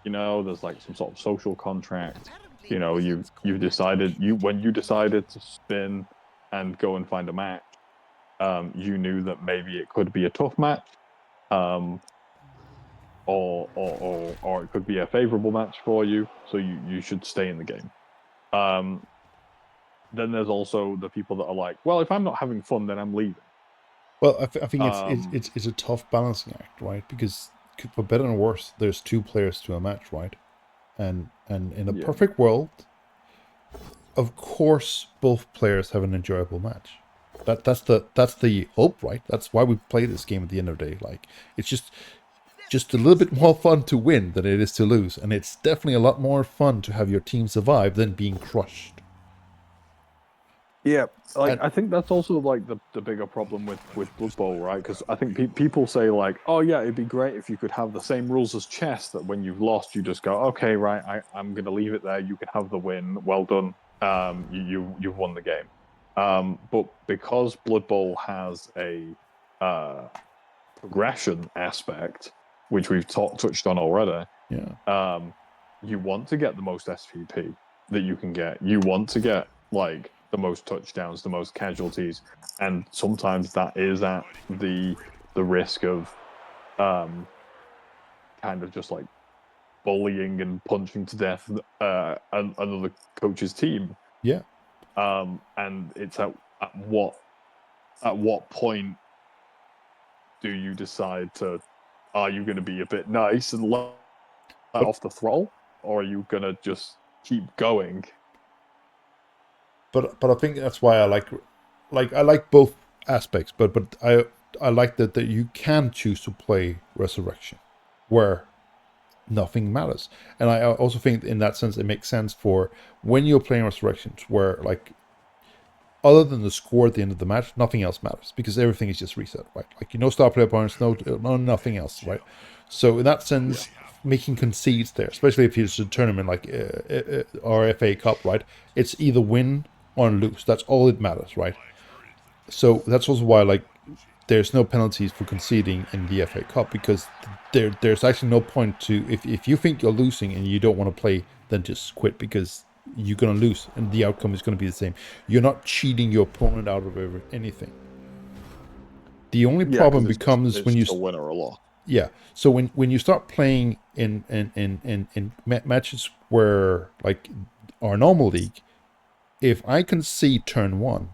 Speaker 2: There's like some sort of social contract. You've decided when you decided to spin and go and find a match, you knew that maybe it could be a tough match. Or it could be a favorable match for you, so you should stay in the game. Then there's also the people that are like, well, if I'm not having fun, then I'm leaving.
Speaker 1: Well, I think it's a tough balancing act, right? Because for better and worse, there's 2 players to a match, right? And in a perfect world, of course, both players have an enjoyable match. That's the hope, right? That's why we play this game at the end of the day. Like it's just a little bit more fun to win than it is to lose, and it's definitely a lot more fun to have your team survive than being crushed.
Speaker 2: Yeah, I think that's also like the bigger problem with Blood Bowl, right? Because I think people say like, oh yeah, it'd be great if you could have the same rules as chess, that when you've lost, you just go, okay, right, I'm gonna leave it there. You can have the win. Well done. You've won the game. But because Blood Bowl has a progression aspect, which we've touched on already, you want to get the most SVP that you can get. You want to get like the most touchdowns, the most casualties, and sometimes that is at the risk of kind of just like bullying and punching to death another coach's team.
Speaker 1: Yeah.
Speaker 2: And it's at what point do you decide to, are you going to be a bit nice and let off the throttle, or are you going to just keep going?
Speaker 1: But I think that's why I like both aspects, but I like that you can choose to play Resurrection, where nothing matters. And I also think in that sense it makes sense for when you're playing Resurrections, where like other than the score at the end of the match, nothing else matters because everything is just reset, right? Like star player points, no nothing else, right? So in that sense, making concedes there, especially if it's a tournament like or FA Cup, right? It's either win or lose. That's all it matters, right? So that's also why like there's no penalties for conceding in the FA Cup, because there's actually no point to, if you think you're losing and you don't want to play, then just quit, because you're going to lose and the outcome is going to be the same. You're not cheating your opponent out of anything. The only problem becomes when you
Speaker 2: a win or a loss.
Speaker 1: Yeah. So when you start playing in matches where like our normal league, if I concede turn 1,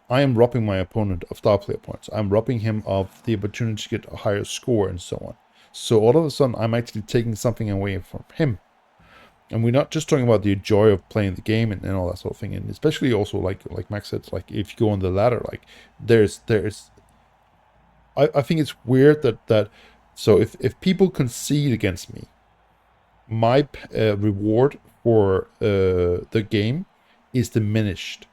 Speaker 1: I am robbing my opponent of star player points. I'm robbing him of the opportunity to get a higher score and so on. So all of a sudden, I'm actually taking something away from him. And we're not just talking about the joy of playing the game and all that sort of thing. And especially also, like Max said, like if you go on the ladder, like I think it's weird that so if people concede against me, my reward for the game is diminished.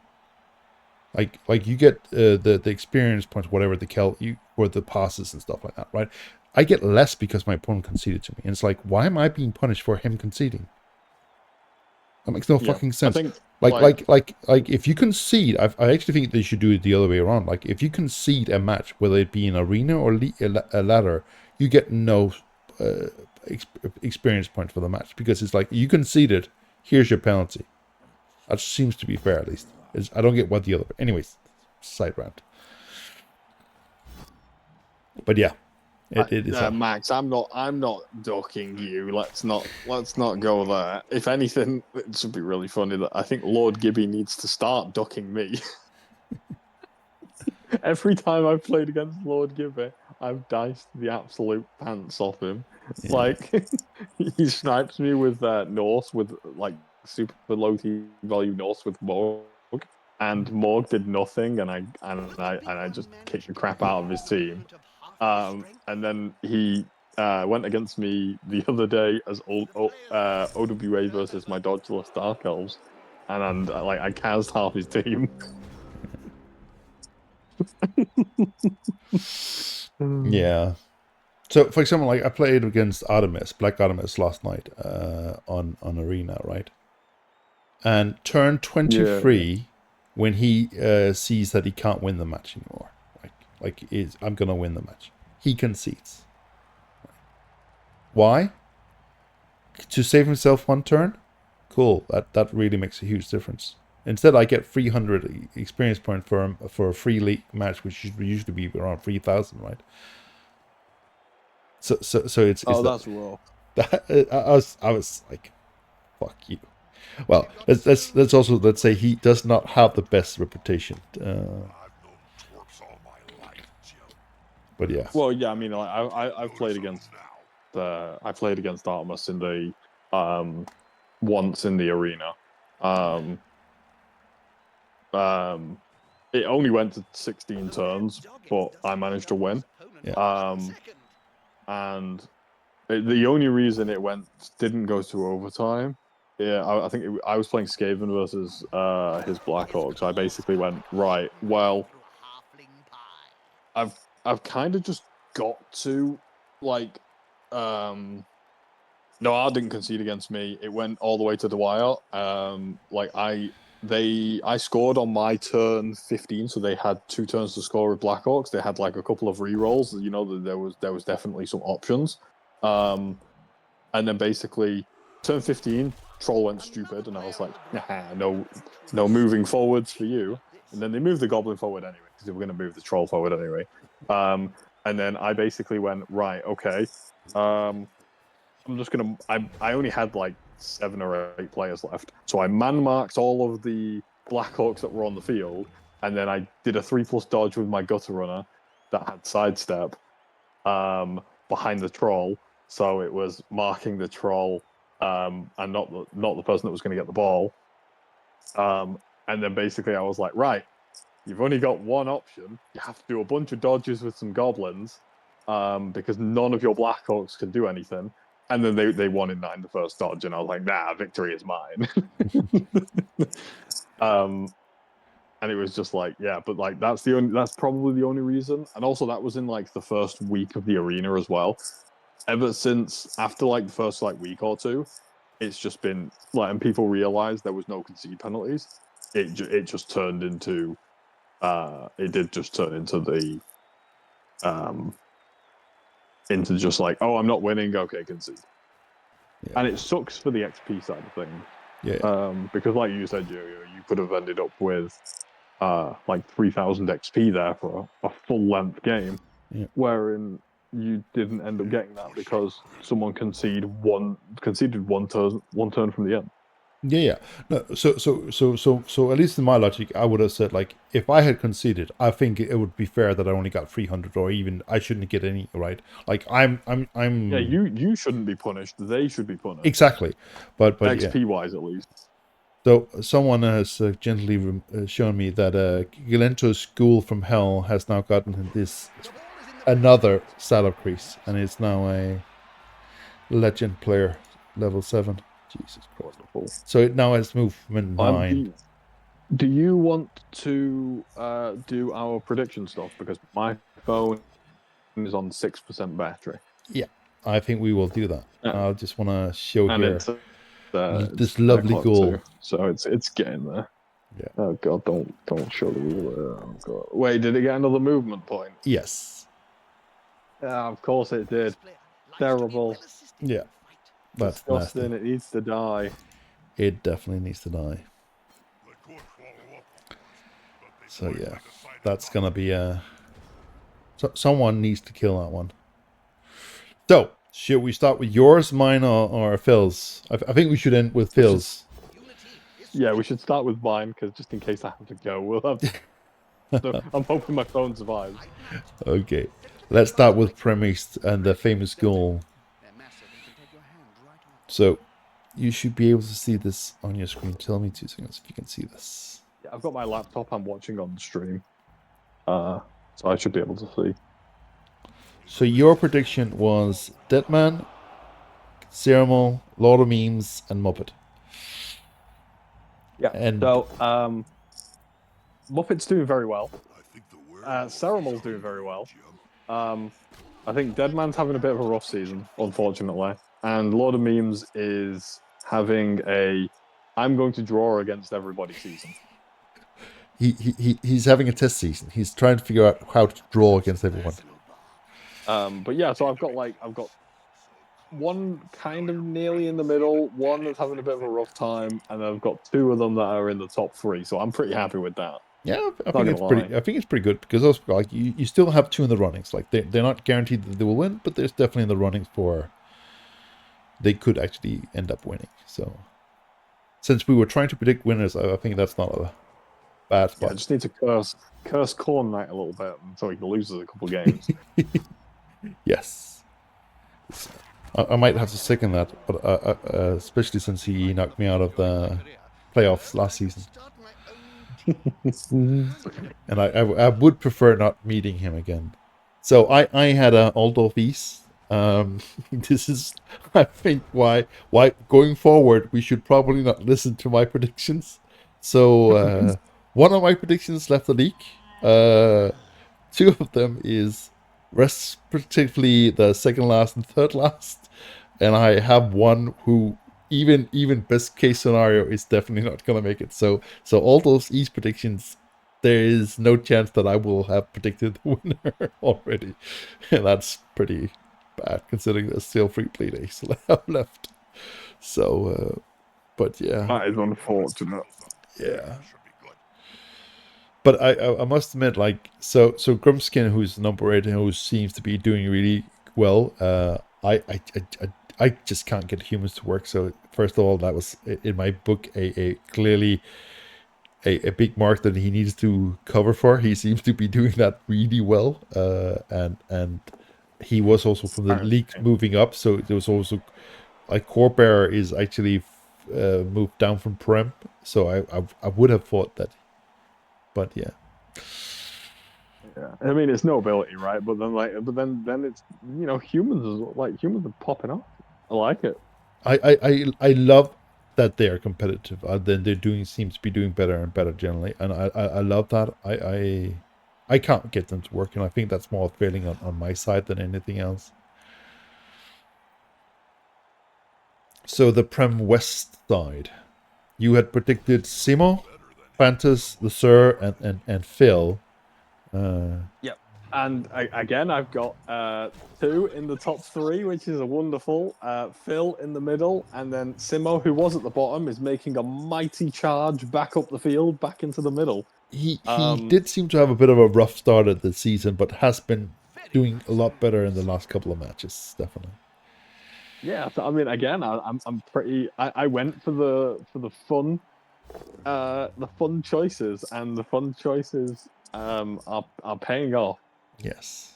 Speaker 1: Like you get the experience points, whatever the you for the passes and stuff like that, right? I get less because my opponent conceded to me, and it's like, why am I being punished for him conceding? That makes no fucking sense.
Speaker 2: I think,
Speaker 1: like if you concede, I actually think they should do it the other way around. Like if you concede a match, whether it be an arena or a ladder, you get no experience point for the match, because it's like, you conceded, here's your penalty. That seems to be fair, at least. I don't get what the other. Anyways, side rant. But yeah, it is.
Speaker 2: Max, I'm not ducking you. Let's not go there. If anything, it should be really funny that I think Lord Gibby needs to start ducking me. Every time I've played against Lord Gibby, I've diced the absolute pants off him.
Speaker 1: Yeah.
Speaker 2: Like, he snipes me with Norse, with like super low T value Norse with Morg, and Morg did nothing, and I just kicked the crap out of his team. And then he went against me the other day as OWA versus my Dodgeless Dark Elves, and like I cast half his team.
Speaker 1: Yeah. So, for example, like I played against Black Artemis last night on Arena, right? And turn 23, when he sees that he can't win the match anymore, I'm gonna win the match, he concedes. Why? To save himself one turn? Cool. That really makes a huge difference. Instead, I get 300 experience point for a free league match, which should usually be around 3,000, right? So it's
Speaker 2: that's raw.
Speaker 1: I was like, fuck you. Well, let's say he does not have the best reputation. But yeah.
Speaker 2: Well, yeah. I mean, like, I've played against Artemis in the once in the arena. It only went to 16 turns, but I managed to win.
Speaker 1: Yeah.
Speaker 2: And the only reason it didn't go to overtime, I think I was playing Skaven versus his Blackhawks. I basically went, right, well, I've kind of just got to, like, no, Art didn't concede against me. It went all the way to the wire. I scored on my turn 15, so they had 2 turns to score with Blackhawks. They had like a couple of re-rolls. You know, there was definitely some options. And then basically turn 15, Troll went stupid, and I was like, no moving forwards for you. And then they moved the Goblin forward anyway, because they were going to move the Troll forward anyway. And then I basically went, right, okay. I'm just going to... I only had like 7 or 8 players left. So I man-marked all of the Blackhawks that were on the field, and then I did a 3+ dodge with my Gutter Runner that had sidestep behind the Troll. So it was marking the Troll and not the person that was going to get the ball. And then basically I was like, right, you've only got one option. You have to do a bunch of dodges with some Goblins because none of your Blackhawks can do anything. And then they won in 9 the first dodge, and I was like, nah, victory is mine. And it was just like, yeah, but like that's probably the only reason. And also that was in like the first week of the arena as well. Ever since after like the first like week or two, it's just been like, and people realized there was no concede penalties. It just turned into it did just turn into the into just like, oh, I'm not winning, okay, concede. Yeah. And it sucks for the XP side of things.
Speaker 1: Yeah.
Speaker 2: Because like you said, you could have ended up with like 3,000 XP there for a full length game, wherein you didn't end up getting that because someone conceded one turn from the end.
Speaker 1: Yeah. No, so at least in my logic, I would have said, like, if I had conceded, I think it would be fair that I only got 300, or even I shouldn't get any, right? Like I'm.
Speaker 2: Yeah, you shouldn't be punished. They should be punished.
Speaker 1: Exactly, but
Speaker 2: XP wise at least.
Speaker 1: So someone has gently shown me that Galento's School from Hell has now gotten another salad crease, and it's now a legend player, level 7. Jesus Christ. So it now has movement 9.
Speaker 2: Do you want to do our prediction stuff? Because my phone is on 6% battery.
Speaker 1: Yeah, I think we will do that. I just want to show
Speaker 2: And
Speaker 1: here
Speaker 2: it's
Speaker 1: this
Speaker 2: 10
Speaker 1: lovely
Speaker 2: o'clock
Speaker 1: goal.
Speaker 2: too, so it's getting there.
Speaker 1: Yeah.
Speaker 2: Oh god, don't show the wheel there. Oh god. Wait, did it get another movement point?
Speaker 1: Yes.
Speaker 2: Yeah, of course it did. Terrible.
Speaker 1: Yeah. That's
Speaker 2: Disgusting.
Speaker 1: nasty.
Speaker 2: It needs to die.
Speaker 1: It definitely needs to die. So yeah, that's gonna be a. Someone needs to kill that one. So should we start with yours, mine, or Phil's? I think we should end with Phil's.
Speaker 2: Yeah, we should start with mine because just in case I have to go, we'll have. So I'm hoping my phone survives.
Speaker 1: Okay, let's start with premise and the famous goal. So you should be able to see this on your screen. Tell me 2 seconds if you can see this.
Speaker 2: Yeah, I've got my laptop. I'm watching on the stream, so I should be able to see.
Speaker 1: So your prediction was Deadman, Ceremony, Lord of Memes, and Muppet.
Speaker 2: Yeah.
Speaker 1: And
Speaker 2: so Muppet's doing very well. Ceremal's doing very well. I think Deadman's having a bit of a rough season, unfortunately, and Lord of Memes is having a I'm going to draw against everybody season.
Speaker 1: he's having a test season. He's trying to figure out how to draw against everyone.
Speaker 2: But yeah, so I've got one kind of nearly in the middle, one that's having a bit of a rough time, and I've got 2 of them that are in the top 3. So I'm pretty happy with that.
Speaker 1: Yeah, I think it's pretty. I think it's pretty good because also, like you still have 2 in the runnings. Like they're not guaranteed that they will win, but there's definitely in the runnings for they could actually end up winning. So since we were trying to predict winners, I think that's not a bad spot.
Speaker 2: Yeah, I just need to curse Corn Knight a little bit so he loses a couple games.
Speaker 1: Yes. I might have to second that, but especially since he knocked me out of the playoffs last season. And I would prefer not meeting him again. So I had a Aldo Feast. This is, I think, why going forward we should probably not listen to my predictions. So one of my predictions left the league. 2 of them is respectively the second last and third last, and I have one who even best case scenario is definitely not gonna make it. So all those East predictions, there is no chance that I will have predicted the winner already, and that's pretty bad considering there's still 3 play days left. So, but yeah,
Speaker 2: That is unfortunate.
Speaker 1: yeah. But I must admit, like, so Grumskin, who's number 8 and who seems to be doing really well, I just can't get humans to work. So first of all, that was in my book a clearly a big mark that he needs to cover for. He seems to be doing that really well, and he was also from the league moving up. So there was also like Core Bearer is actually moved down from Prem. So I would have thought that. But yeah.
Speaker 2: Yeah, I mean it's no ability, right? But then it's humans are popping up. I like it.
Speaker 1: I love that they are competitive. Then they're seems to be doing better and better generally, and I love that. I can't get them to work, and I think that's more failing on my side than anything else. So the Prem West side, you had predicted Simo, Fantas, the Sir, and Phil.
Speaker 2: Yep. And again, I've got 2 in the top 3, which is a wonderful. Phil in the middle, and then Simo, who was at the bottom, is making a mighty charge back up the field, back into the middle.
Speaker 1: He did seem to have a bit of a rough start at the season, but has been doing a lot better in the last couple of matches, definitely.
Speaker 2: Yeah, so, I mean, again, I'm pretty. I went for the fun choices, and the fun choices are paying off.
Speaker 1: Yes,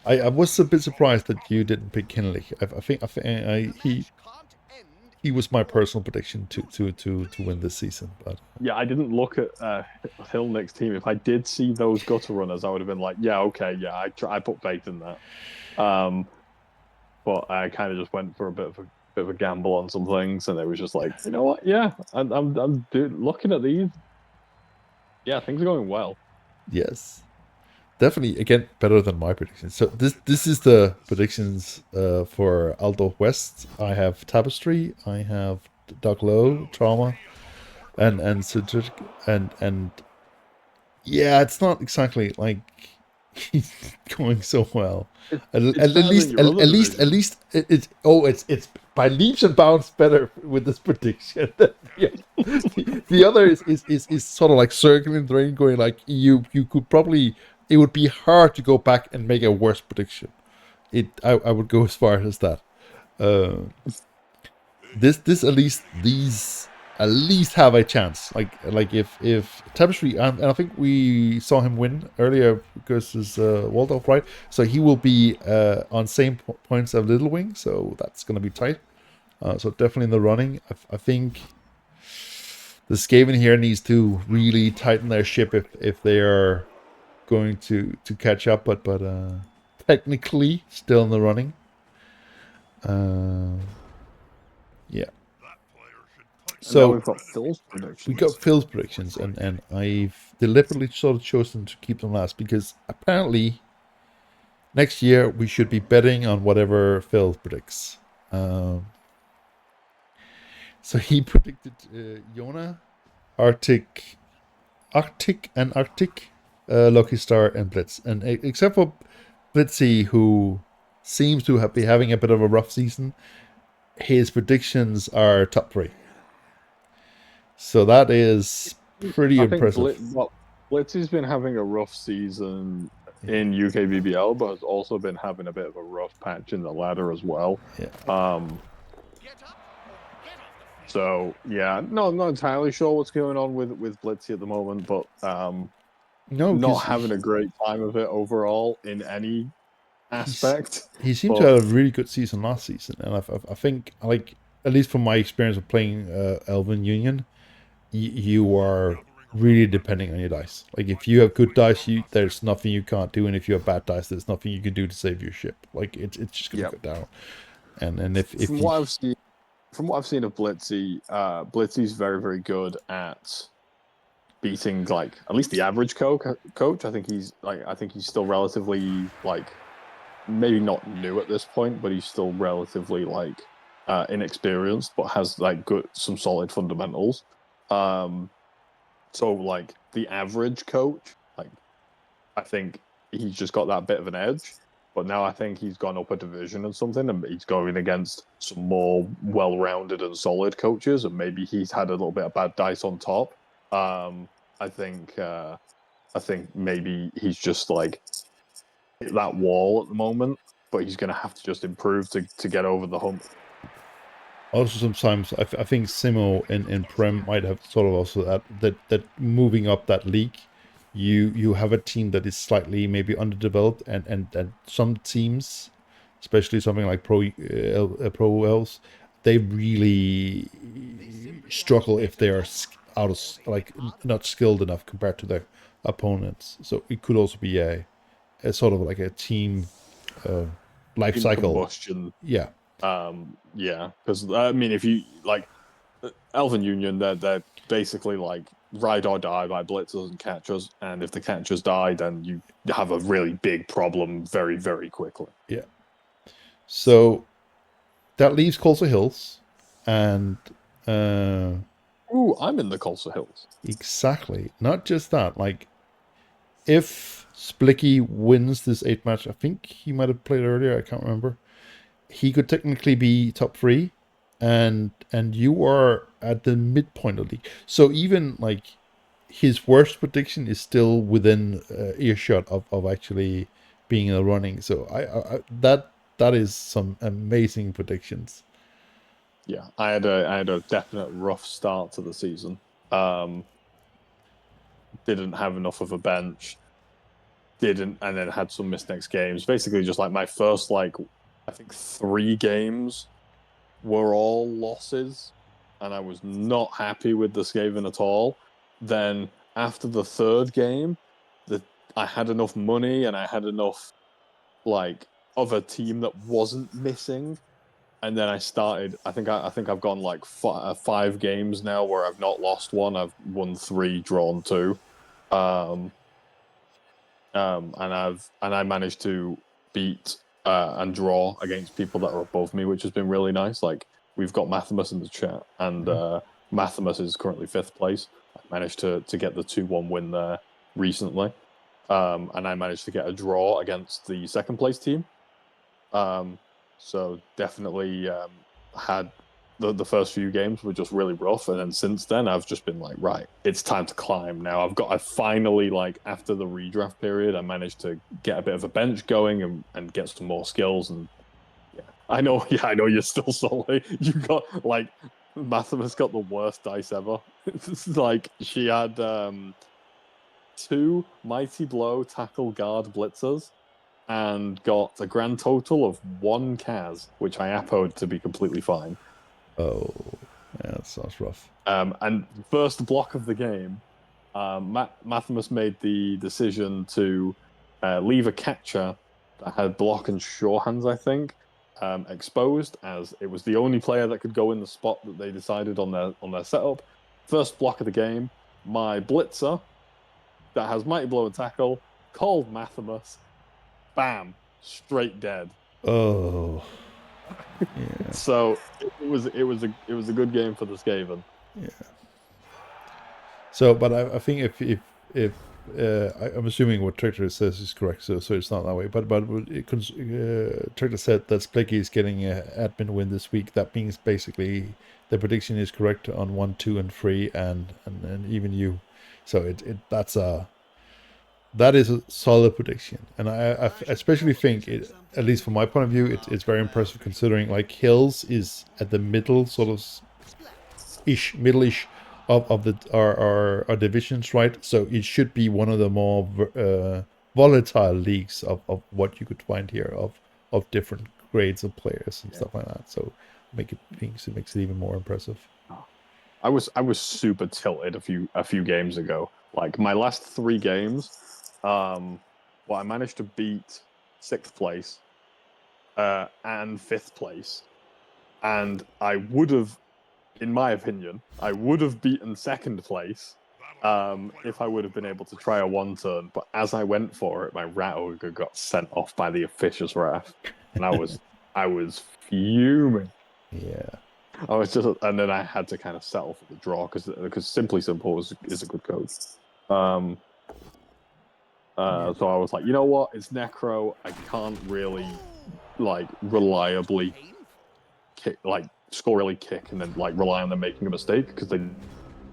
Speaker 1: I was a bit surprised that you didn't pick Kinley. I think he was my personal prediction to win this season. But
Speaker 2: yeah, I didn't look at Hillnick's team. If I did see those gutter runners, I would have been like, yeah, okay, yeah, I put faith in that. But I kind of just went for a bit of a gamble on some things, and it was just like, you know what? Yeah, I'm looking at these. Yeah, things are going well.
Speaker 1: Yes. Definitely, again, better than my predictions. So this is the predictions for Aldo West. I have Tapestry, I have Doug Lowe, Trauma, and Cedric, and yeah, it's not exactly like he's going so well.
Speaker 2: It's better than your other
Speaker 1: At
Speaker 2: division.
Speaker 1: least it's by leaps and bounds better with this prediction. Yeah. The other is sort of like circling the drain, going like you could probably, it would be hard to go back and make a worse prediction. I would go as far as that. Uh, this at least these at least have a chance. Like if Tapestry, and I think we saw him win earlier because it's Waldorf, right? So he will be on same points as Little Wing, so that's gonna be tight. So definitely in the running. I think the Skaven here needs to really tighten their ship if they are going to catch up, but technically still in the running. Yeah.
Speaker 2: And now
Speaker 1: So
Speaker 2: we've got Phil's
Speaker 1: we got
Speaker 2: predictions.
Speaker 1: Phil's predictions, and I've deliberately sort of chosen to keep them last because apparently next year we should be betting on whatever Phil predicts. Um, so he predicted Yona, Arctic, Arctic, Lucky Star, and Blitz. And except for Blitzy, who seems to be having a bit of a rough season, his predictions are top three. So that is pretty
Speaker 2: I think
Speaker 1: impressive.
Speaker 2: Blitzy's been having a rough season
Speaker 1: Yeah.
Speaker 2: in UKBBL, but has also been having a bit of a rough patch in the ladder as well.
Speaker 1: Yeah.
Speaker 2: So yeah, no, I'm not entirely sure what's going on with Blitzy at the moment, but
Speaker 1: No,
Speaker 2: not
Speaker 1: because
Speaker 2: having a great time of it overall in any
Speaker 1: he's
Speaker 2: aspect.
Speaker 1: he seemed to
Speaker 2: But
Speaker 1: have a really good season last season, and I think, like, at least from my experience of playing Elven Union, you are really depending on your dice. Like if you have good dice, there's nothing you can't do, and if you have bad dice, there's nothing you can do to save your ship. Like it's just gonna
Speaker 2: yeah,
Speaker 1: go down. And if
Speaker 2: from
Speaker 1: you
Speaker 2: what I've seen, of Blitzy, Blitzy's very very good at beating like at least the average coach. I think he's still relatively like maybe not new at this point, but he's still relatively like inexperienced, but has like some solid fundamentals. Um, so like the average coach, like I think he's just got that bit of an edge. But now I think he's gone up a division and something, and he's going against some more well-rounded and solid coaches, and maybe he's had a little bit of bad dice on top. Um, I think maybe he's just like hit that wall at the moment, but he's going to have to just improve to get over the hump.
Speaker 1: also sometimes I think Simo in Prem might have sort of also that moving up that league, you have a team that is slightly maybe underdeveloped, and some teams, especially something like Pro Elves, they really struggle if they are out of, like, not skilled enough compared to their opponents. So it could also be a sort of like a team uh, life
Speaker 2: In
Speaker 1: cycle.
Speaker 2: combustion,
Speaker 1: Yeah.
Speaker 2: yeah, because I mean, if you like Elven Union, they're basically like ride or die by blitzers and catchers, and if the catchers die, then you have a really big problem very very quickly.
Speaker 1: Yeah. So that leaves Colsa Hills, and uh,
Speaker 2: Ooh, I'm in the Colsa Hills.
Speaker 1: exactly, not just that. Like, if Splicky wins this 8 match, I think he might have played earlier. I can't remember. He could technically be top three, and you are at the midpoint of the league. So even like his worst prediction is still within earshot of actually being in the running. So I that is some amazing predictions.
Speaker 2: Yeah, I had a definite rough start to the season. Um, didn't have enough of a bench. Didn't, and then had some missed next games. Basically, just like my first like I think 3 games were all losses, and I was not happy with the Skaven at all. Then after the third game, the I had enough money and I had enough like of a team that wasn't missing, and then I started. I think I've gone like 5 games now where I've not lost one. I've won 3, drawn 2. Um, and I managed to beat and draw against people that are above me, which has been really nice. Like we've got Mathimus in the chat, and Mathimus is currently 5th place. I managed to get the 2-1 win there recently, and I managed to get a draw against the 2nd place team. So definitely had the first few games were just really rough, and then since then I've just been like, right, it's time to climb now. I finally, like, after the redraft period, I managed to get a bit of a bench going and get some more skills. And yeah, I know you're still solid. You got, like, Mathimus got the worst dice ever. It's like she had 2 mighty blow tackle guard blitzers and got a grand total of 1 Kaz, which I appoed to be completely fine.
Speaker 1: Oh, yeah, that sounds rough.
Speaker 2: And first block of the game, Mathimus made the decision to leave a catcher that had block and sure hands, I think, exposed, as it was the only player that could go in the spot that they decided on their setup. First block of the game, my blitzer that has mighty blow and tackle called Mathimus. Bam, straight dead.
Speaker 1: Oh, yeah,
Speaker 2: So it was a good game for the Skaven.
Speaker 1: yeah. So, but I think if I'm assuming what Tractor says is correct, so it's not that way. But Tractor said that Splicky is getting an admin win this week. That means basically the prediction is correct on 1, 2, and 3, and even you. So that is a solid prediction, and I especially think it, at least from my point of view, it's very impressive considering like Hills is at the middle sort of middle-ish of the our divisions, right? So it should be one of the more volatile leagues of what you could find here of different grades of players and stuff like that. So it makes it even more impressive.
Speaker 2: I was super tilted a few games ago. Like my last 3 games, well, I managed to beat 6th place and 5th place, and I would have, in my opinion, I would have beaten 2nd place if I would have been able to try a 1-turn. But as I went for it, my rat ogre got sent off by the officious ref, and I was fuming.
Speaker 1: Yeah.
Speaker 2: I was just, and then I had to kind of settle for the draw because Simply Simple is a good coach. So I was like, you know what? It's Necro. I can't really like reliably kick, like score kick, and then like rely on them making a mistake because they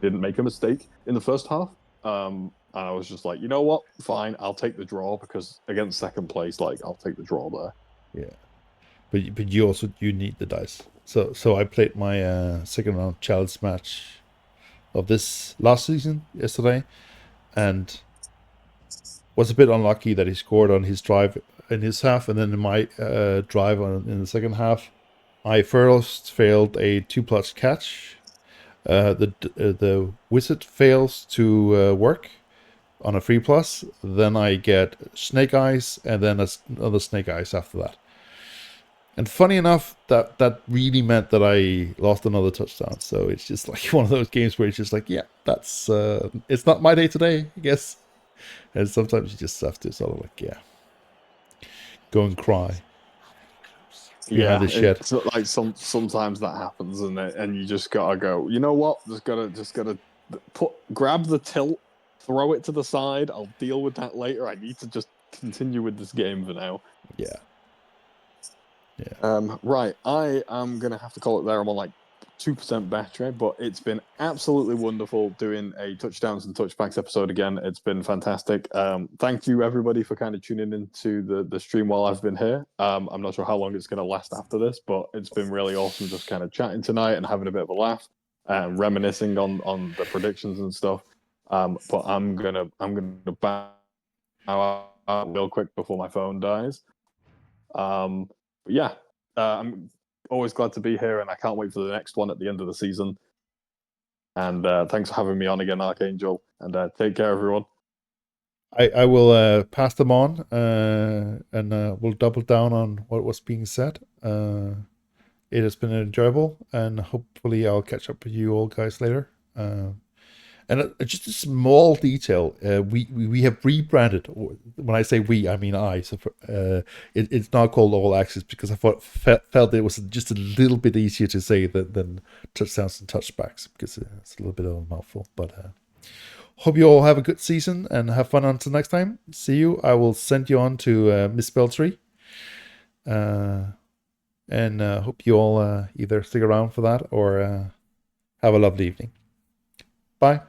Speaker 2: didn't make a mistake in the first half. And I was just like, you know what? Fine, I'll take the draw because against 2nd place, like I'll take the draw there.
Speaker 1: Yeah. But you need the dice. So I played my second round challenge match of this last season yesterday, and was a bit unlucky that he scored on his drive in his half, and then in my drive in the second half, I first failed a 2+ catch. The wizard fails to work on a 3+. Then I get snake eyes, and then another snake eyes after that. And funny enough, that really meant that I lost another touchdown. So it's just like one of those games where it's just like, yeah, that's it's not my day today, I guess. And sometimes you just have to sort of like, yeah, go and cry behind
Speaker 2: Yeah,
Speaker 1: the shed.
Speaker 2: it's like sometimes that happens, and you just gotta go. You know what? Just gotta grab the tilt, throw it to the side. I'll deal with that later. I need to just continue with this game for now.
Speaker 1: Yeah, yeah.
Speaker 2: Right. I am gonna have to call it there. I'm on like 2% battery, but it's been absolutely wonderful doing a touchdowns and touchbacks episode again. It's been fantastic. Thank you everybody for kind of tuning into the stream while I've been here. I'm not sure how long it's gonna last after this, but it's been really awesome just kind of chatting tonight and having a bit of a laugh, reminiscing on the predictions and stuff. But I'm gonna bow out real quick before my phone dies. But yeah, I'm always glad to be here, and I can't wait for the next one at the end of the season. And thanks for having me on again, Archangel. And take care, everyone.
Speaker 1: I will pass them on, and we'll double down on what was being said. It has been enjoyable, and hopefully I'll catch up with you all guys later. And just a small detail, we have rebranded. When I say we, I mean I. So it's now called All Access because I felt it was just a little bit easier to say than touchdowns and touchbacks, because it's a little bit of a mouthful. But hope you all have a good season and have fun until next time. See you. I will send you on to Miss Beltry. And hope you all either stick around for that or have a lovely evening. Bye.